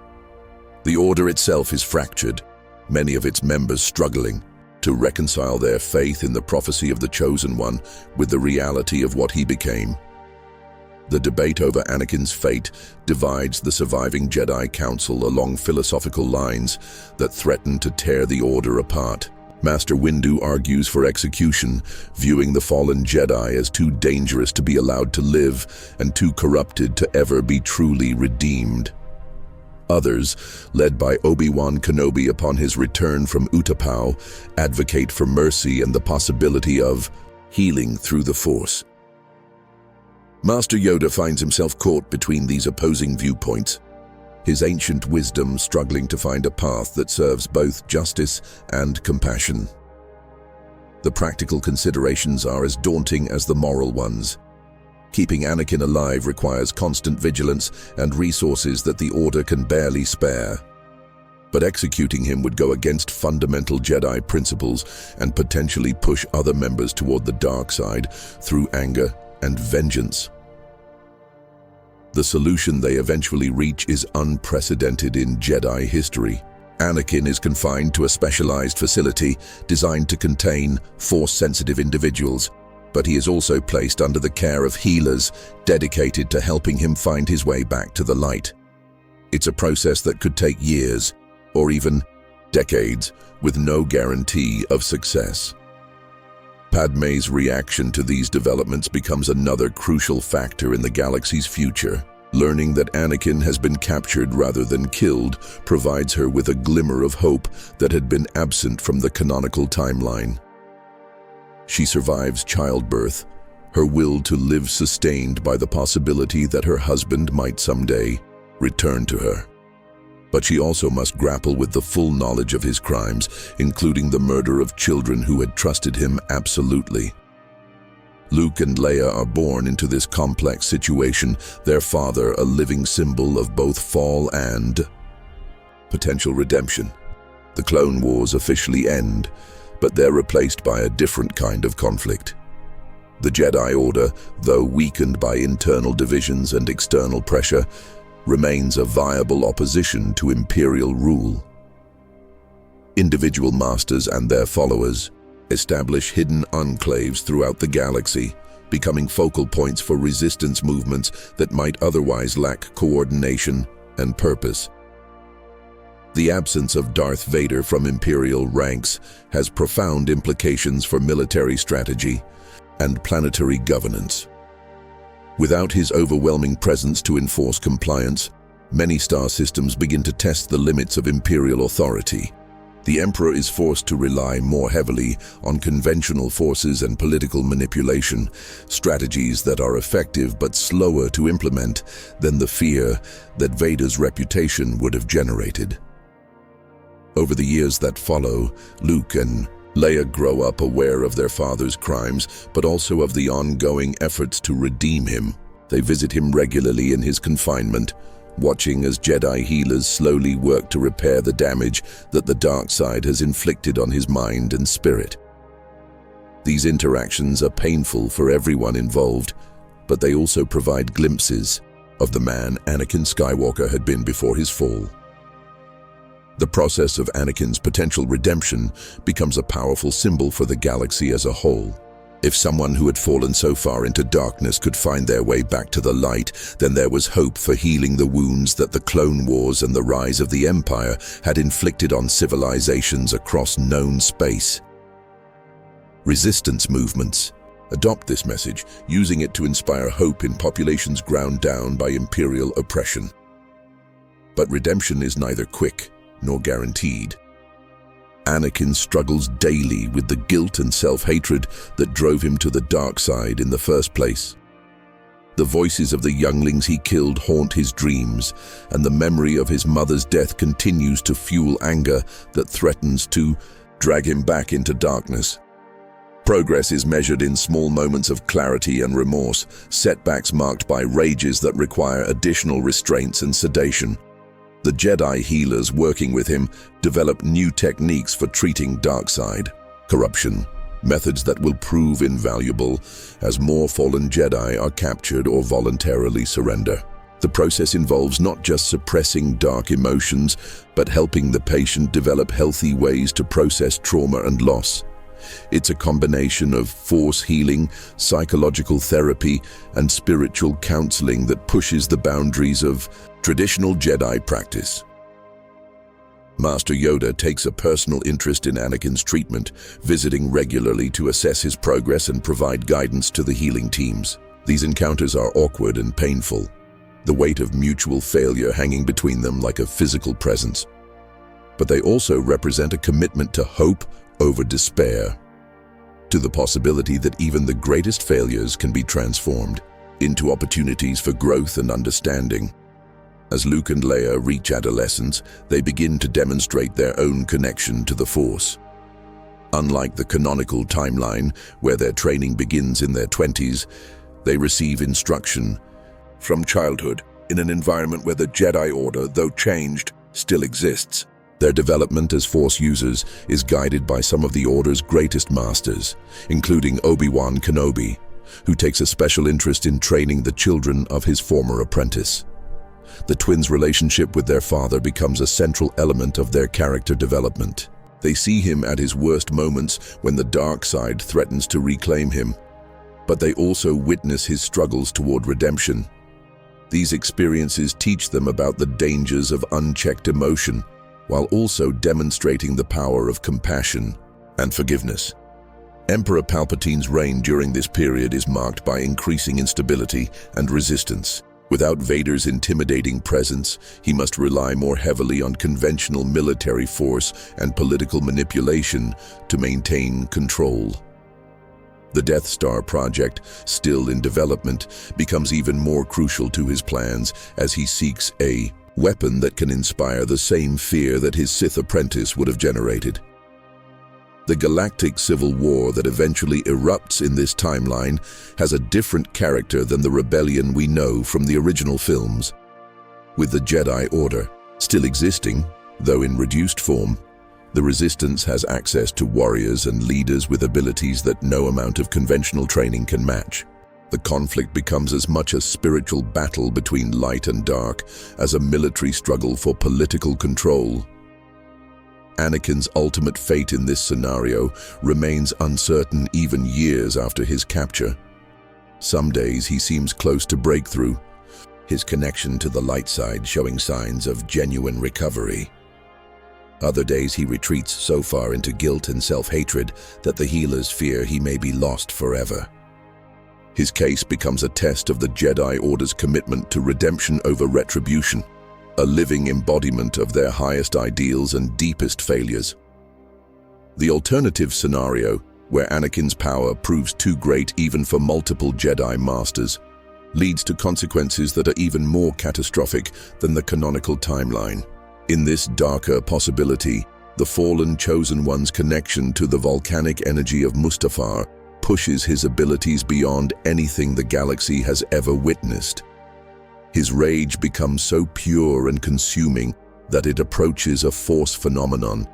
The Order itself is fractured, many of its members struggling to reconcile their faith in the prophecy of the Chosen One with the reality of what he became. The debate over Anakin's fate divides the surviving Jedi Council along philosophical lines that threaten to tear the Order apart. Master Windu argues for execution, viewing the fallen Jedi as too dangerous to be allowed to live and too corrupted to ever be truly redeemed. Others, led by Obi-Wan Kenobi upon his return from Utapau, advocate for mercy and the possibility of healing through the Force. Master Yoda finds himself caught between these opposing viewpoints, his ancient wisdom struggling to find a path that serves both justice and compassion. The practical considerations are as daunting as the moral ones. Keeping Anakin alive requires constant vigilance and resources that the Order can barely spare. But executing him would go against fundamental Jedi principles and potentially push other members toward the dark side through anger and vengeance. The solution they eventually reach is unprecedented in Jedi history. Anakin is confined to a specialized facility designed to contain Force-sensitive individuals, but he is also placed under the care of healers dedicated to helping him find his way back to the light. It's a process that could take years, or even decades, with no guarantee of success. Padmé's reaction to these developments becomes another crucial factor in the galaxy's future. Learning that Anakin has been captured rather than killed provides her with a glimmer of hope that had been absent from the canonical timeline. She survives childbirth, her will to live sustained by the possibility that her husband might someday return to her. But she also must grapple with the full knowledge of his crimes, including the murder of children who had trusted him absolutely. Luke and Leia are born into this complex situation, their father a living symbol of both fall and potential redemption. The Clone Wars officially end, but they're replaced by a different kind of conflict. The Jedi Order, though weakened by internal divisions and external pressure, remains a viable opposition to Imperial rule. Individual masters and their followers establish hidden enclaves throughout the galaxy, becoming focal points for resistance movements that might otherwise lack coordination and purpose. The absence of Darth Vader from Imperial ranks has profound implications for military strategy and planetary governance. Without his overwhelming presence to enforce compliance, many star systems begin to test the limits of Imperial authority. The Emperor is forced to rely more heavily on conventional forces and political manipulation, strategies that are effective but slower to implement than the fear that Vader's reputation would have generated. Over the years that follow, Luke and Leia grow up aware of their father's crimes, but also of the ongoing efforts to redeem him. They visit him regularly in his confinement, watching as Jedi healers slowly work to repair the damage that the dark side has inflicted on his mind and spirit. These interactions are painful for everyone involved, but they also provide glimpses of the man Anakin Skywalker had been before his fall. The process of Anakin's potential redemption becomes a powerful symbol for the galaxy as a whole. If someone who had fallen so far into darkness could find their way back to the light, then there was hope for healing the wounds that the Clone Wars and the rise of the Empire had inflicted on civilizations across known space. Resistance movements adopt this message, using it to inspire hope in populations ground down by Imperial oppression. But redemption is neither quick nor guaranteed. Anakin struggles daily with the guilt and self-hatred that drove him to the dark side in the first place. The voices of the younglings he killed haunt his dreams, and the memory of his mother's death continues to fuel anger that threatens to drag him back into darkness. Progress is measured in small moments of clarity and remorse, setbacks marked by rages that require additional restraints and sedation. The Jedi healers working with him develop new techniques for treating darkside corruption, methods that will prove invaluable as more fallen Jedi are captured or voluntarily surrender. The process involves not just suppressing dark emotions, but helping the patient develop healthy ways to process trauma and loss. It's a combination of force healing, psychological therapy, and spiritual counseling that pushes the boundaries of traditional Jedi practice. Master Yoda takes a personal interest in Anakin's treatment, visiting regularly to assess his progress and provide guidance to the healing teams. These encounters are awkward and painful, the weight of mutual failure hanging between them like a physical presence. But they also represent a commitment to hope over despair, to the possibility that even the greatest failures can be transformed into opportunities for growth and understanding. As Luke and Leia reach adolescence, they begin to demonstrate their own connection to the Force. Unlike the canonical timeline, where their training begins in their 20s, they receive instruction from childhood in an environment where the Jedi Order, though changed, still exists. Their development as Force users is guided by some of the Order's greatest masters, including Obi-Wan Kenobi, who takes a special interest in training the children of his former apprentice. The twins' relationship with their father becomes a central element of their character development. They see him at his worst moments when the dark side threatens to reclaim him, but they also witness his struggles toward redemption. These experiences teach them about the dangers of unchecked emotion, while also demonstrating the power of compassion and forgiveness. Emperor Palpatine's reign during this period is marked by increasing instability and resistance. Without Vader's intimidating presence, he must rely more heavily on conventional military force and political manipulation to maintain control. The Death Star project, still in development, becomes even more crucial to his plans as he seeks a weapon that can inspire the same fear that his Sith apprentice would have generated. The galactic civil war that eventually erupts in this timeline has a different character than the rebellion we know from the original films. With the Jedi Order still existing, though in reduced form, the Resistance has access to warriors and leaders with abilities that no amount of conventional training can match. The conflict becomes as much a spiritual battle between light and dark as a military struggle for political control. Anakin's ultimate fate in this scenario remains uncertain even years after his capture. Some days he seems close to breakthrough, his connection to the light side showing signs of genuine recovery. Other days he retreats so far into guilt and self-hatred that the healers fear he may be lost forever. His case becomes a test of the Jedi Order's commitment to redemption over retribution, a living embodiment of their highest ideals and deepest failures. The alternative scenario, where Anakin's power proves too great even for multiple Jedi Masters, leads to consequences that are even more catastrophic than the canonical timeline. In this darker possibility, the fallen Chosen One's connection to the volcanic energy of Mustafar pushes his abilities beyond anything the galaxy has ever witnessed. His rage becomes so pure and consuming that it approaches a force phenomenon,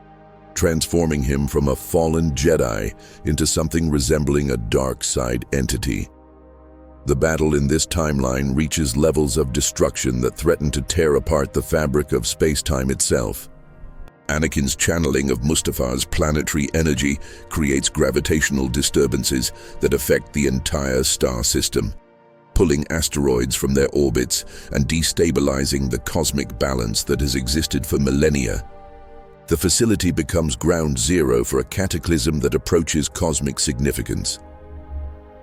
transforming him from a fallen Jedi into something resembling a dark side entity. The battle in this timeline reaches levels of destruction that threaten to tear apart the fabric of space-time itself. Anakin's channeling of Mustafar's planetary energy creates gravitational disturbances that affect the entire star system, pulling asteroids from their orbits and destabilizing the cosmic balance that has existed for millennia. The facility becomes ground zero for a cataclysm that approaches cosmic significance.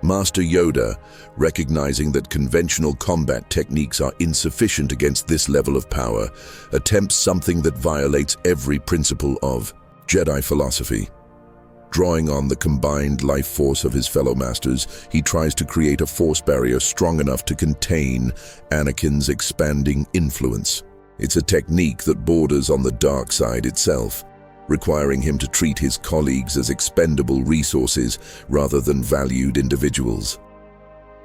Master Yoda, recognizing that conventional combat techniques are insufficient against this level of power, attempts something that violates every principle of Jedi philosophy. Drawing on the combined life force of his fellow masters, he tries to create a force barrier strong enough to contain Anakin's expanding influence. It's a technique that borders on the dark side itself, requiring him to treat his colleagues as expendable resources rather than valued individuals.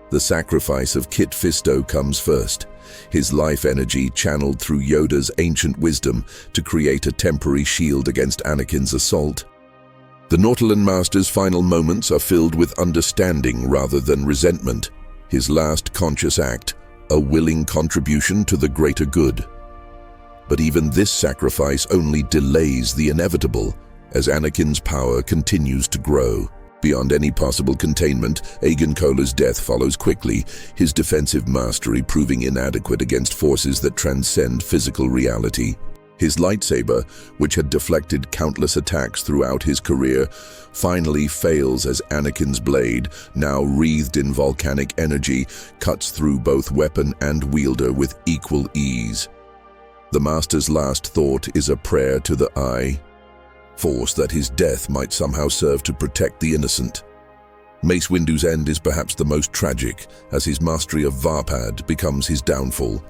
The sacrifice of Kit Fisto comes first, his life energy channeled through Yoda's ancient wisdom to create a temporary shield against Anakin's assault. The Nautolan Master's final moments are filled with understanding rather than resentment, his last conscious act, a willing contribution to the greater good. But even this sacrifice only delays the inevitable, as Anakin's power continues to grow. Beyond any possible containment, Agen Kola's death follows quickly, his defensive mastery proving inadequate against forces that transcend physical reality. His lightsaber, which had deflected countless attacks throughout his career, finally fails as Anakin's blade, now wreathed in volcanic energy, cuts through both weapon and wielder with equal ease. The Master's last thought is a prayer to the Eye Force that his death might somehow serve to protect the innocent. Mace Windu's end is perhaps the most tragic, as his mastery of Varpad becomes his downfall.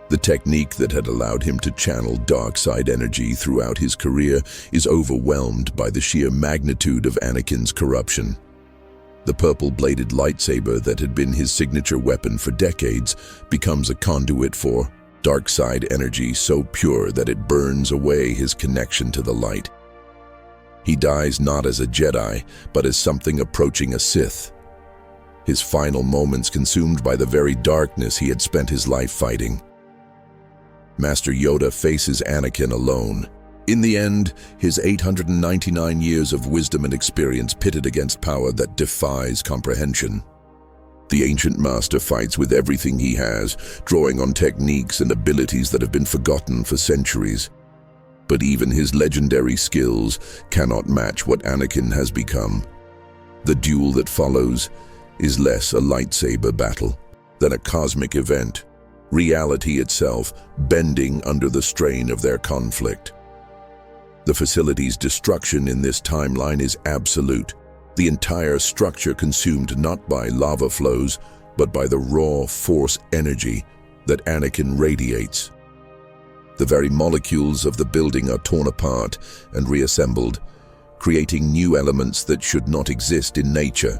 The technique that had allowed him to channel dark side energy throughout his career is overwhelmed by the sheer magnitude of Anakin's corruption. The purple-bladed lightsaber that had been his signature weapon for decades becomes a conduit for dark side energy so pure that it burns away his connection to the light. He dies not as a Jedi, but as something approaching a Sith. His final moments consumed by the very darkness he had spent his life fighting. Master Yoda faces Anakin alone. In the end, his 899 years of wisdom and experience pitted against power that defies comprehension. The ancient master fights with everything he has, drawing on techniques and abilities that have been forgotten for centuries. But even his legendary skills cannot match what Anakin has become. The duel that follows is less a lightsaber battle than a cosmic event, reality itself bending under the strain of their conflict. The facility's destruction in this timeline is absolute, the entire structure consumed not by lava flows, but by the raw force energy that Anakin radiates. The very molecules of the building are torn apart and reassembled, creating new elements that should not exist in nature.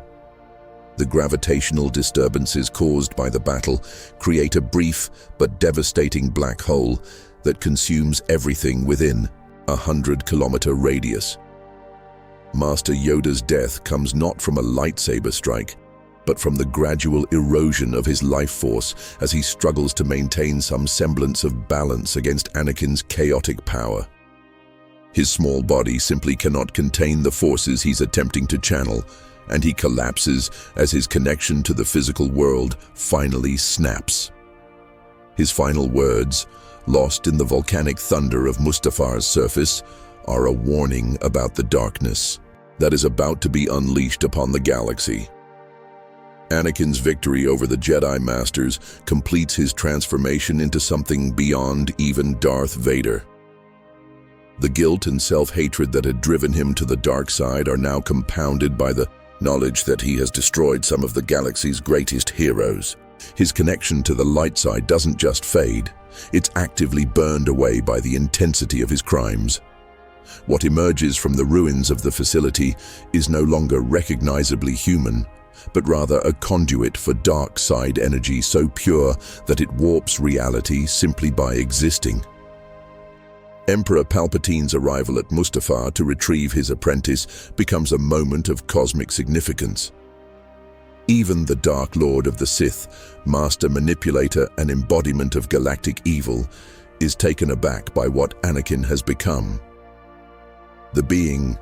The gravitational disturbances caused by the battle create a brief but devastating black hole that consumes everything within a 100-kilometer radius. Master Yoda's death comes not from a lightsaber strike, but from the gradual erosion of his life force as he struggles to maintain some semblance of balance against Anakin's chaotic power. His small body simply cannot contain the forces he's attempting to channel, and he collapses as his connection to the physical world finally snaps. His final words, lost in the volcanic thunder of Mustafar's surface, are a warning about the darkness that is about to be unleashed upon the galaxy. Anakin's victory over the Jedi Masters completes his transformation into something beyond even Darth Vader. The guilt and self-hatred that had driven him to the dark side are now compounded by the knowledge that he has destroyed some of the galaxy's greatest heroes. His connection to the light side doesn't just fade, it's actively burned away by the intensity of his crimes. What emerges from the ruins of the facility is no longer recognizably human, but rather a conduit for dark side energy so pure that it warps reality simply by existing. Emperor Palpatine's arrival at Mustafar to retrieve his apprentice becomes a moment of cosmic significance. Even the Dark Lord of the Sith, master manipulator and embodiment of galactic evil, is taken aback by what Anakin has become. The being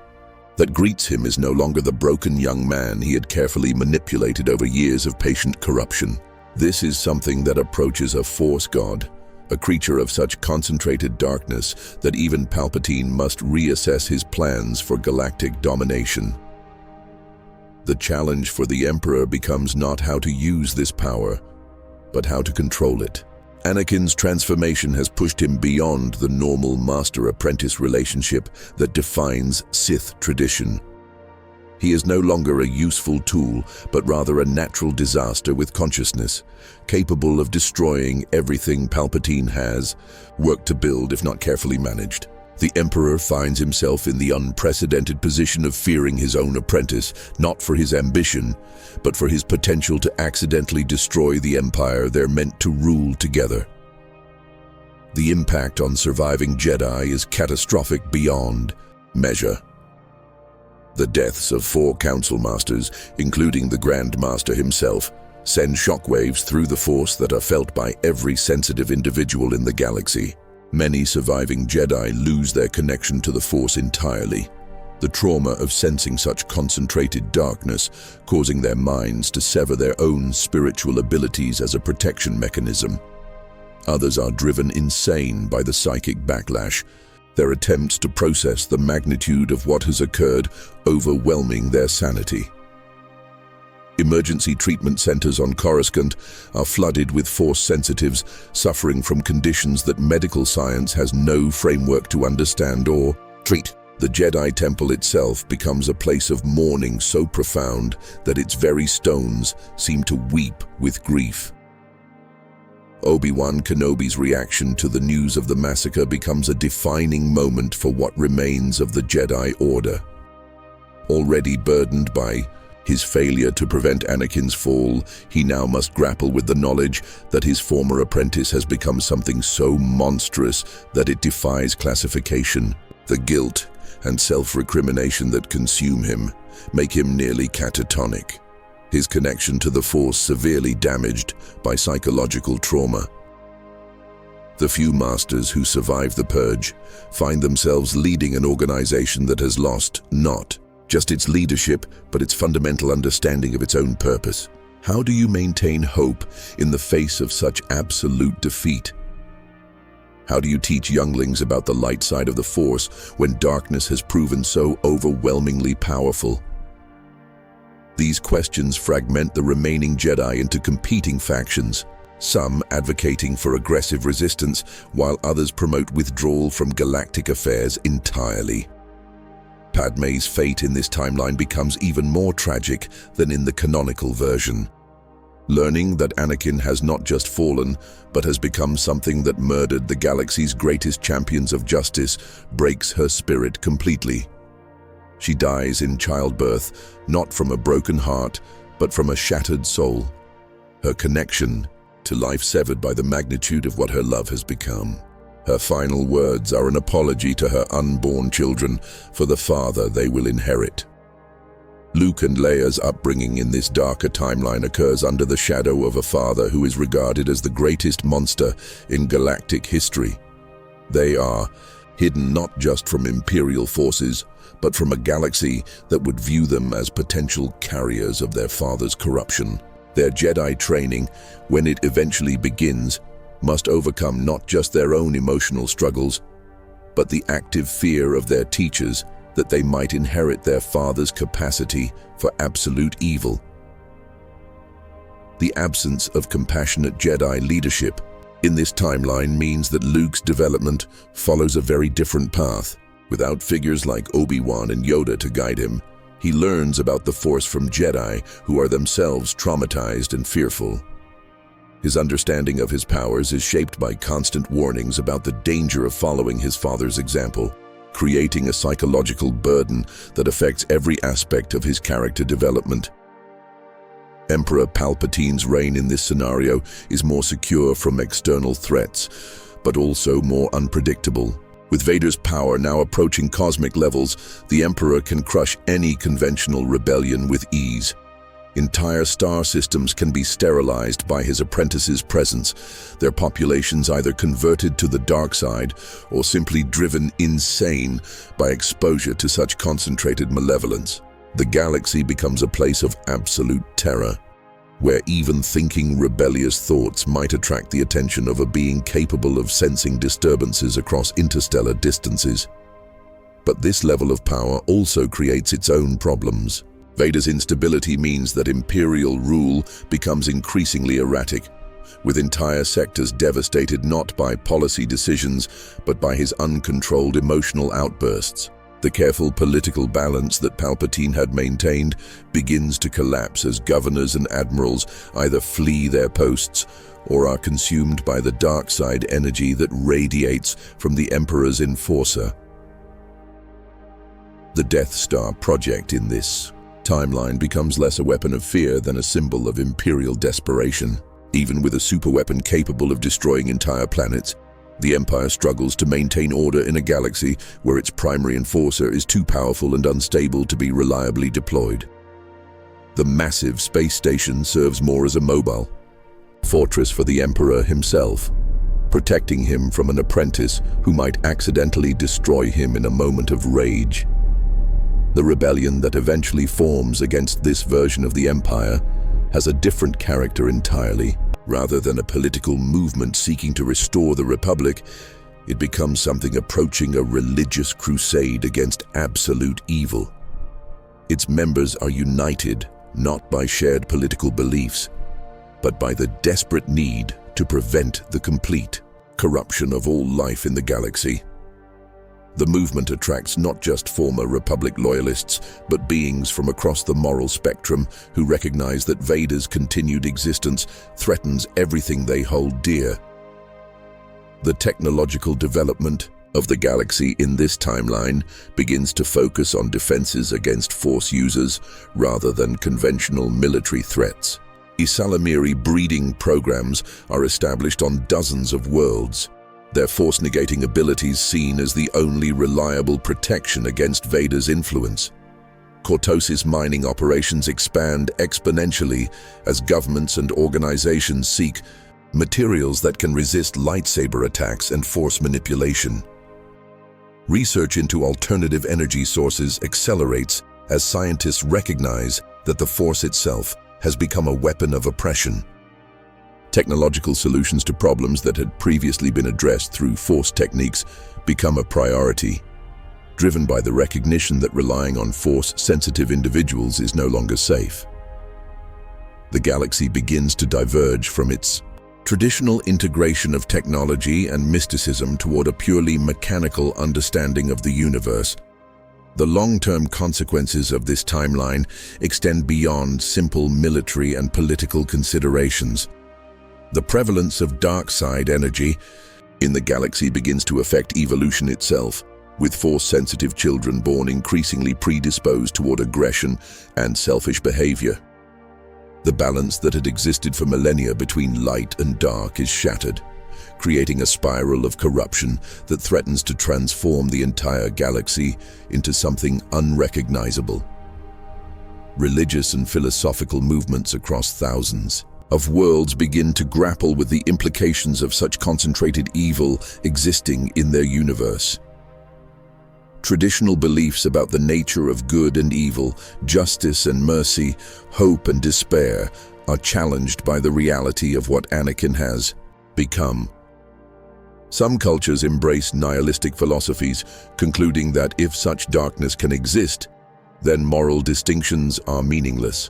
that greets him is no longer the broken young man he had carefully manipulated over years of patient corruption. This is something that approaches a Force god, a creature of such concentrated darkness that even Palpatine must reassess his plans for galactic domination. The challenge for the Emperor becomes not how to use this power, but how to control it. Anakin's transformation has pushed him beyond the normal master-apprentice relationship that defines Sith tradition. He is no longer a useful tool, but rather a natural disaster with consciousness, capable of destroying everything Palpatine has worked to build if not carefully managed. The Emperor finds himself in the unprecedented position of fearing his own apprentice, not for his ambition, but for his potential to accidentally destroy the empire they're meant to rule together. The impact on surviving Jedi is catastrophic beyond measure. The deaths of 4 Council Masters, including the Grand Master himself, send shockwaves through the Force that are felt by every sensitive individual in the galaxy. Many surviving Jedi lose their connection to the Force entirely, the trauma of sensing such concentrated darkness causing their minds to sever their own spiritual abilities as a protection mechanism. Others are driven insane by the psychic backlash, their attempts to process the magnitude of what has occurred overwhelming their sanity. Emergency treatment centers on Coruscant are flooded with Force sensitives suffering from conditions that medical science has no framework to understand or treat. The Jedi Temple itself becomes a place of mourning so profound that its very stones seem to weep with grief. Obi-Wan Kenobi's reaction to the news of the massacre becomes a defining moment for what remains of the Jedi Order. Already burdened by his failure to prevent Anakin's fall, he now must grapple with the knowledge that his former apprentice has become something so monstrous that it defies classification. The guilt and self-recrimination that consume him make him nearly catatonic, his connection to the Force severely damaged by psychological trauma. The few masters who survive the purge find themselves leading an organization that has lost not just its leadership, but its fundamental understanding of its own purpose. How do you maintain hope in the face of such absolute defeat? How do you teach younglings about the light side of the Force when darkness has proven so overwhelmingly powerful? These questions fragment the remaining Jedi into competing factions, some advocating for aggressive resistance, while others promote withdrawal from galactic affairs entirely. Padmé's fate in this timeline becomes even more tragic than in the canonical version. Learning that Anakin has not just fallen, but has become something that murdered the galaxy's greatest champions of justice breaks her spirit completely. She dies in childbirth, not from a broken heart, but from a shattered soul. Her connection to life severed by the magnitude of what her love has become. Her final words are an apology to her unborn children for the father they will inherit. Luke and Leia's upbringing in this darker timeline occurs under the shadow of a father who is regarded as the greatest monster in galactic history. They are hidden not just from Imperial forces, but from a galaxy that would view them as potential carriers of their father's corruption. Their Jedi training, when it eventually begins, must overcome not just their own emotional struggles, but the active fear of their teachers that they might inherit their father's capacity for absolute evil. The absence of compassionate Jedi leadership in this timeline means that Luke's development follows a very different path. Without figures like Obi-Wan and Yoda to guide him, he learns about the Force from Jedi who are themselves traumatized and fearful. His understanding of his powers is shaped by constant warnings about the danger of following his father's example, creating a psychological burden that affects every aspect of his character development. Emperor Palpatine's reign in this scenario is more secure from external threats, but also more unpredictable. With Vader's power now approaching cosmic levels, the Emperor can crush any conventional rebellion with ease. Entire star systems can be sterilized by his apprentices' presence, their populations either converted to the dark side or simply driven insane by exposure to such concentrated malevolence. The galaxy becomes a place of absolute terror, where even thinking rebellious thoughts might attract the attention of a being capable of sensing disturbances across interstellar distances. But this level of power also creates its own problems. Vader's instability means that Imperial rule becomes increasingly erratic, with entire sectors devastated not by policy decisions, but by his uncontrolled emotional outbursts. The careful political balance that Palpatine had maintained begins to collapse as governors and admirals either flee their posts or are consumed by the dark side energy that radiates from the Emperor's enforcer. The Death Star project in this timeline becomes less a weapon of fear than a symbol of Imperial desperation. Even with a superweapon capable of destroying entire planets, the Empire struggles to maintain order in a galaxy where its primary enforcer is too powerful and unstable to be reliably deployed. The massive space station serves more as a mobile fortress for the Emperor himself, protecting him from an apprentice who might accidentally destroy him in a moment of rage. The rebellion that eventually forms against this version of the Empire has a different character entirely. Rather than a political movement seeking to restore the Republic, it becomes something approaching a religious crusade against absolute evil. Its members are united not by shared political beliefs, but by the desperate need to prevent the complete corruption of all life in the galaxy. The movement attracts not just former Republic loyalists, but beings from across the moral spectrum who recognize that Vader's continued existence threatens everything they hold dear. The technological development of the galaxy in this timeline begins to focus on defenses against Force users rather than conventional military threats. Ysalamiri breeding programs are established on dozens of worlds, their force-negating abilities seen as the only reliable protection against Vader's influence. Cortosis mining operations expand exponentially as governments and organizations seek materials that can resist lightsaber attacks and force manipulation. Research into alternative energy sources accelerates as scientists recognize that the Force itself has become a weapon of oppression. Technological solutions to problems that had previously been addressed through Force techniques become a priority, driven by the recognition that relying on Force-sensitive individuals is no longer safe. The galaxy begins to diverge from its traditional integration of technology and mysticism toward a purely mechanical understanding of the universe. The long-term consequences of this timeline extend beyond simple military and political considerations. The prevalence of dark side energy in the galaxy begins to affect evolution itself. with Force-sensitive children born increasingly predisposed toward aggression and selfish behavior. The balance that had existed for millennia between light and dark is shattered, creating a spiral of corruption that threatens to transform the entire galaxy into something unrecognizable. Religious and philosophical movements across thousands of worlds begin to grapple with the implications of such concentrated evil existing in their universe. Traditional beliefs about the nature of good and evil, justice and mercy, hope and despair are challenged by the reality of what Anakin has become. Some cultures embrace nihilistic philosophies, concluding that if such darkness can exist, then moral distinctions are meaningless.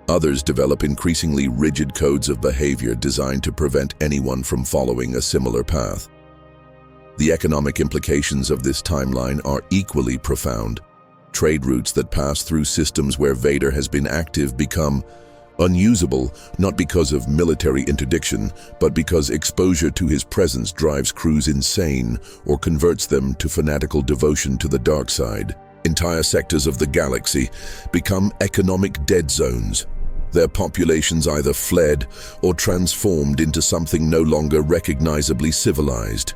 Others develop increasingly rigid codes of behavior designed to prevent anyone from following a similar path. The economic implications of this timeline are equally profound. Trade routes that pass through systems where Vader has been active become unusable, not because of military interdiction, but because exposure to his presence drives crews insane or converts them to fanatical devotion to the dark side. Entire sectors of the galaxy become economic dead zones. Their populations either fled or transformed into something no longer recognizably civilized.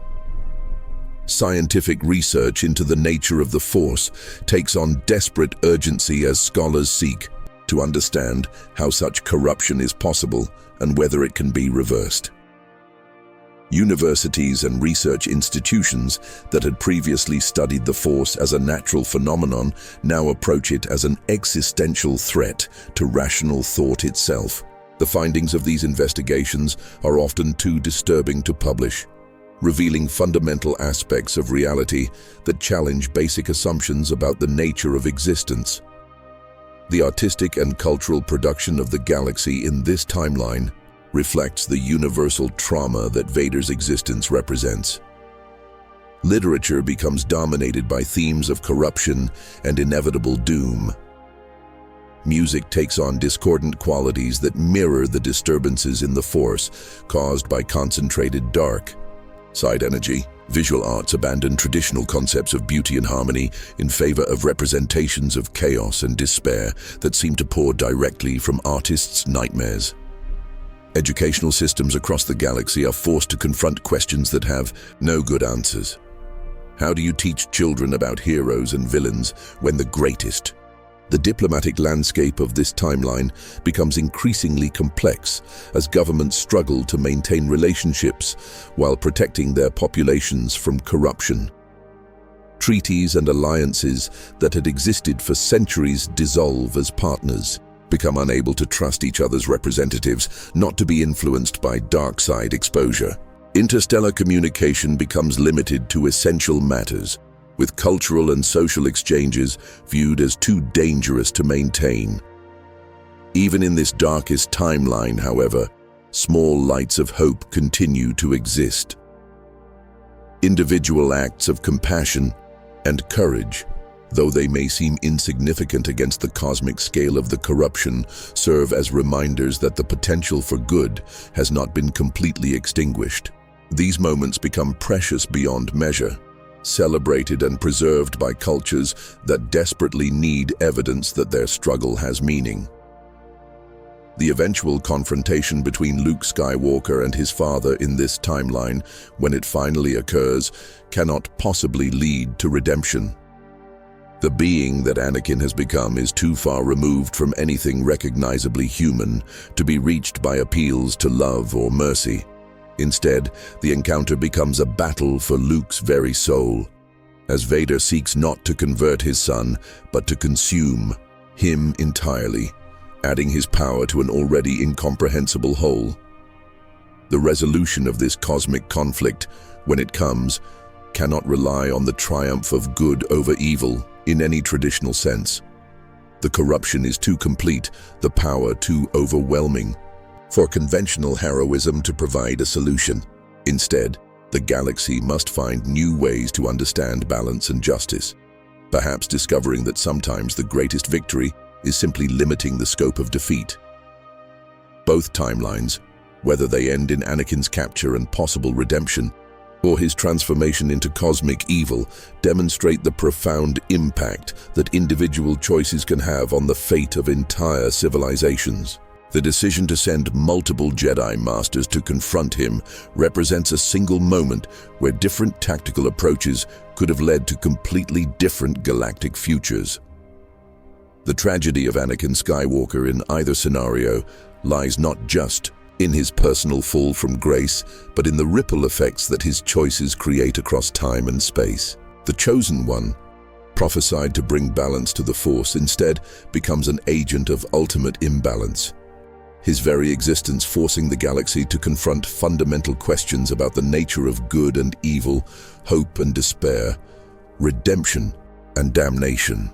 Scientific research into the nature of the Force takes on desperate urgency as scholars seek to understand how such corruption is possible and whether it can be reversed. Universities and research institutions that had previously studied the Force as a natural phenomenon now approach it as an existential threat to rational thought itself. The findings of these investigations are often too disturbing to publish, revealing fundamental aspects of reality that challenge basic assumptions about the nature of existence. The artistic and cultural production of the galaxy in this timeline reflects the universal trauma that Vader's existence represents. Literature becomes dominated by themes of corruption and inevitable doom. Music takes on discordant qualities that mirror the disturbances in the Force caused by concentrated dark side energy. Visual arts abandon traditional concepts of beauty and harmony in favor of representations of chaos and despair that seem to pour directly from artists' nightmares. Educational systems across the galaxy are forced to confront questions that have no good answers. How do you teach children about heroes and villains when the greatest? The diplomatic landscape of this timeline becomes increasingly complex as governments struggle to maintain relationships while protecting their populations from corruption. Treaties and alliances that had existed for centuries dissolve as partners become unable to trust each other's representatives, not to be influenced by dark side exposure. Interstellar communication becomes limited to essential matters, with cultural and social exchanges viewed as too dangerous to maintain. Even in this darkest timeline, however, small lights of hope continue to exist. Individual acts of compassion and courage, though they may seem insignificant against the cosmic scale of the corruption, serve as reminders that the potential for good has not been completely extinguished. These moments become precious beyond measure, celebrated and preserved by cultures that desperately need evidence that their struggle has meaning. The eventual confrontation between Luke Skywalker and his father in this timeline, when it finally occurs, cannot possibly lead to redemption. The being that Anakin has become is too far removed from anything recognizably human to be reached by appeals to love or mercy. Instead, the encounter becomes a battle for Luke's very soul, as Vader seeks not to convert his son, but to consume him entirely, adding his power to an already incomprehensible whole. The resolution of this cosmic conflict, when it comes, cannot rely on the triumph of good over evil in any traditional sense. The corruption is too complete, the power too overwhelming for conventional heroism to provide a solution. Instead, the galaxy must find new ways to understand balance and justice, perhaps discovering that sometimes the greatest victory is simply limiting the scope of defeat. Both timelines, whether they end in Anakin's capture and possible redemption, or his transformation into cosmic evil demonstrate the profound impact that individual choices can have on the fate of entire civilizations. The decision to send multiple Jedi Masters to confront him represents a single moment where different tactical approaches could have led to completely different galactic futures. The tragedy of Anakin Skywalker in either scenario lies not just in his personal fall from grace, but in the ripple effects that his choices create across time and space. The Chosen One, prophesied to bring balance to the Force, instead becomes an agent of ultimate imbalance, his very existence forcing the galaxy to confront fundamental questions about the nature of good and evil, hope and despair, redemption and damnation.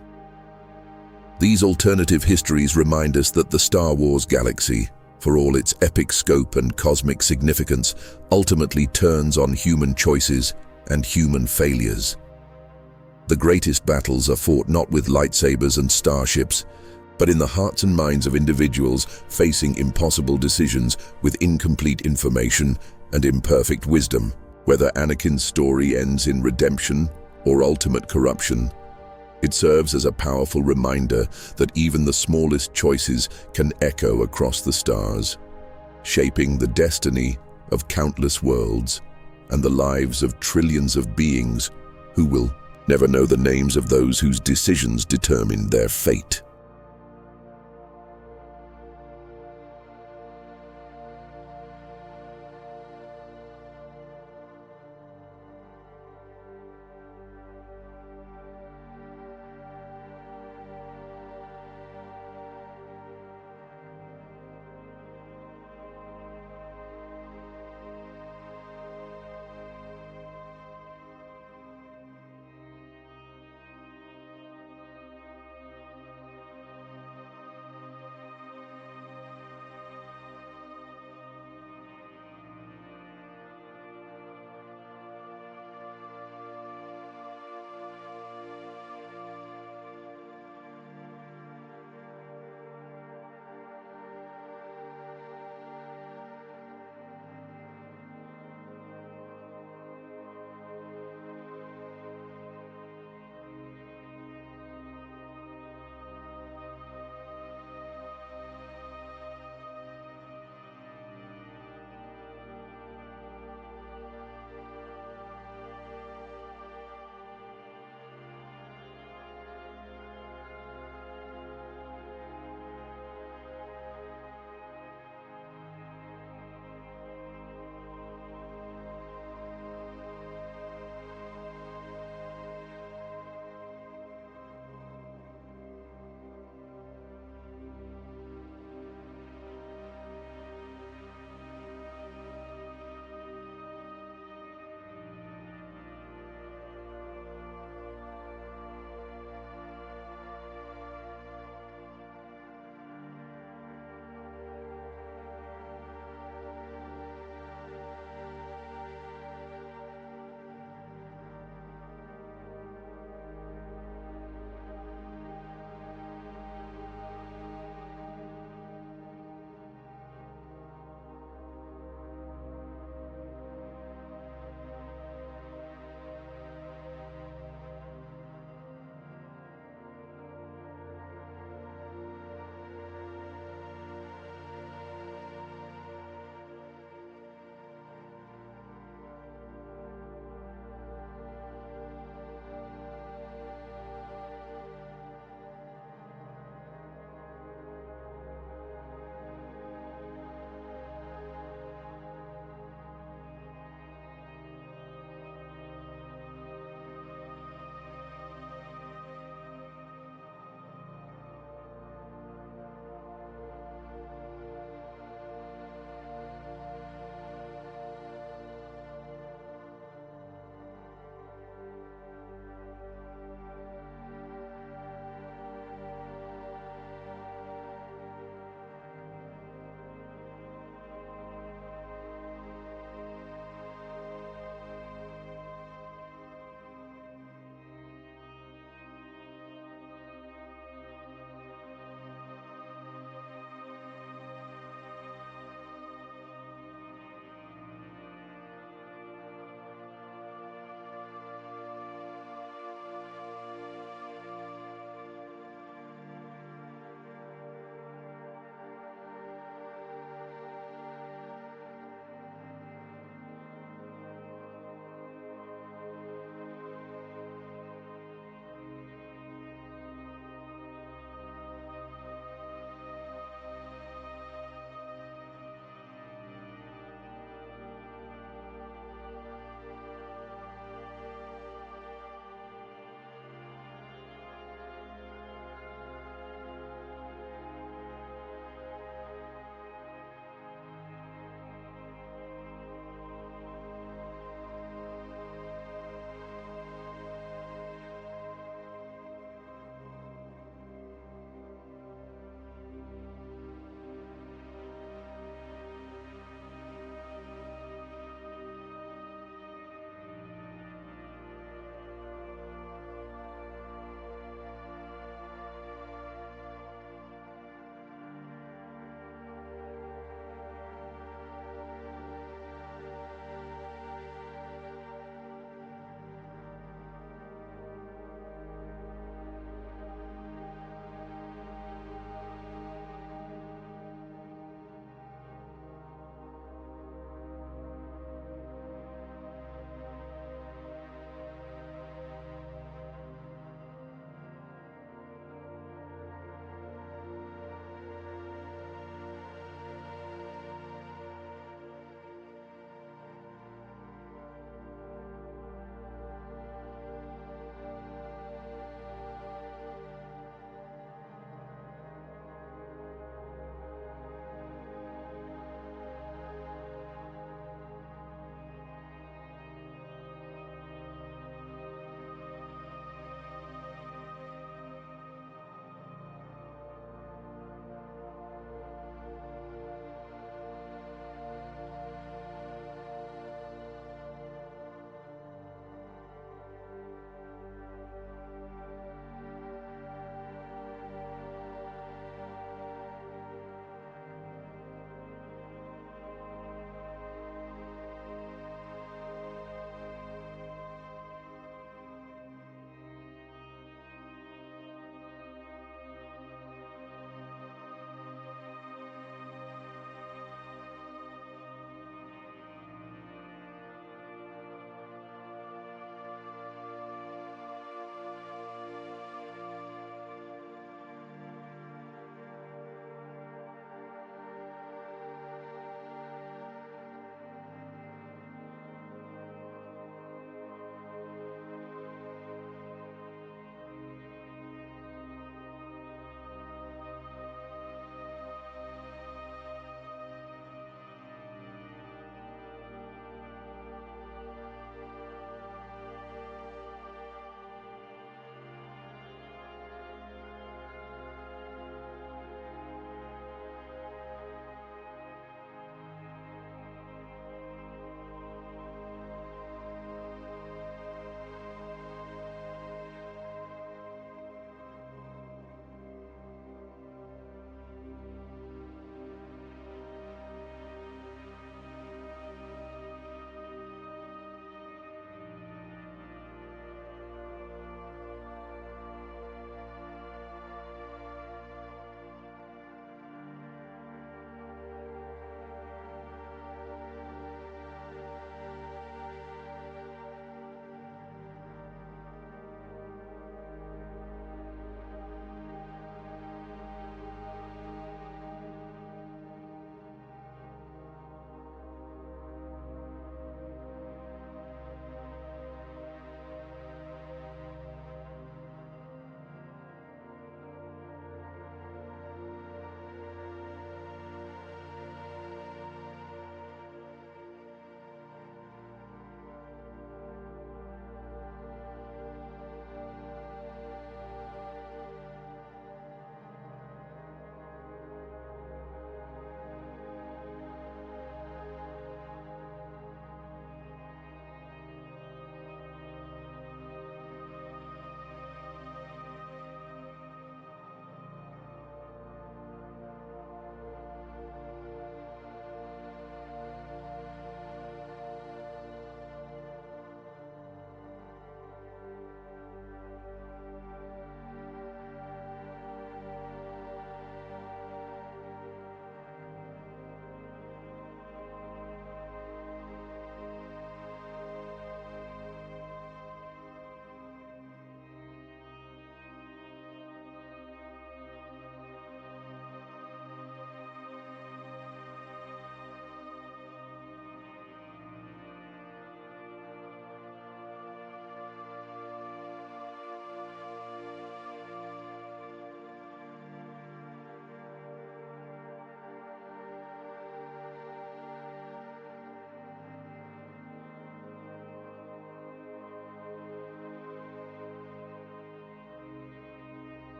These alternative histories remind us that the Star Wars galaxy, for all its epic scope and cosmic significance, ultimately turns on human choices and human failures. The greatest battles are fought not with lightsabers and starships, but in the hearts and minds of individuals facing impossible decisions with incomplete information and imperfect wisdom. Whether Anakin's story ends in redemption or ultimate corruption, it serves as a powerful reminder that even the smallest choices can echo across the stars, shaping the destiny of countless worlds and the lives of trillions of beings who will never know the names of those whose decisions determine their fate.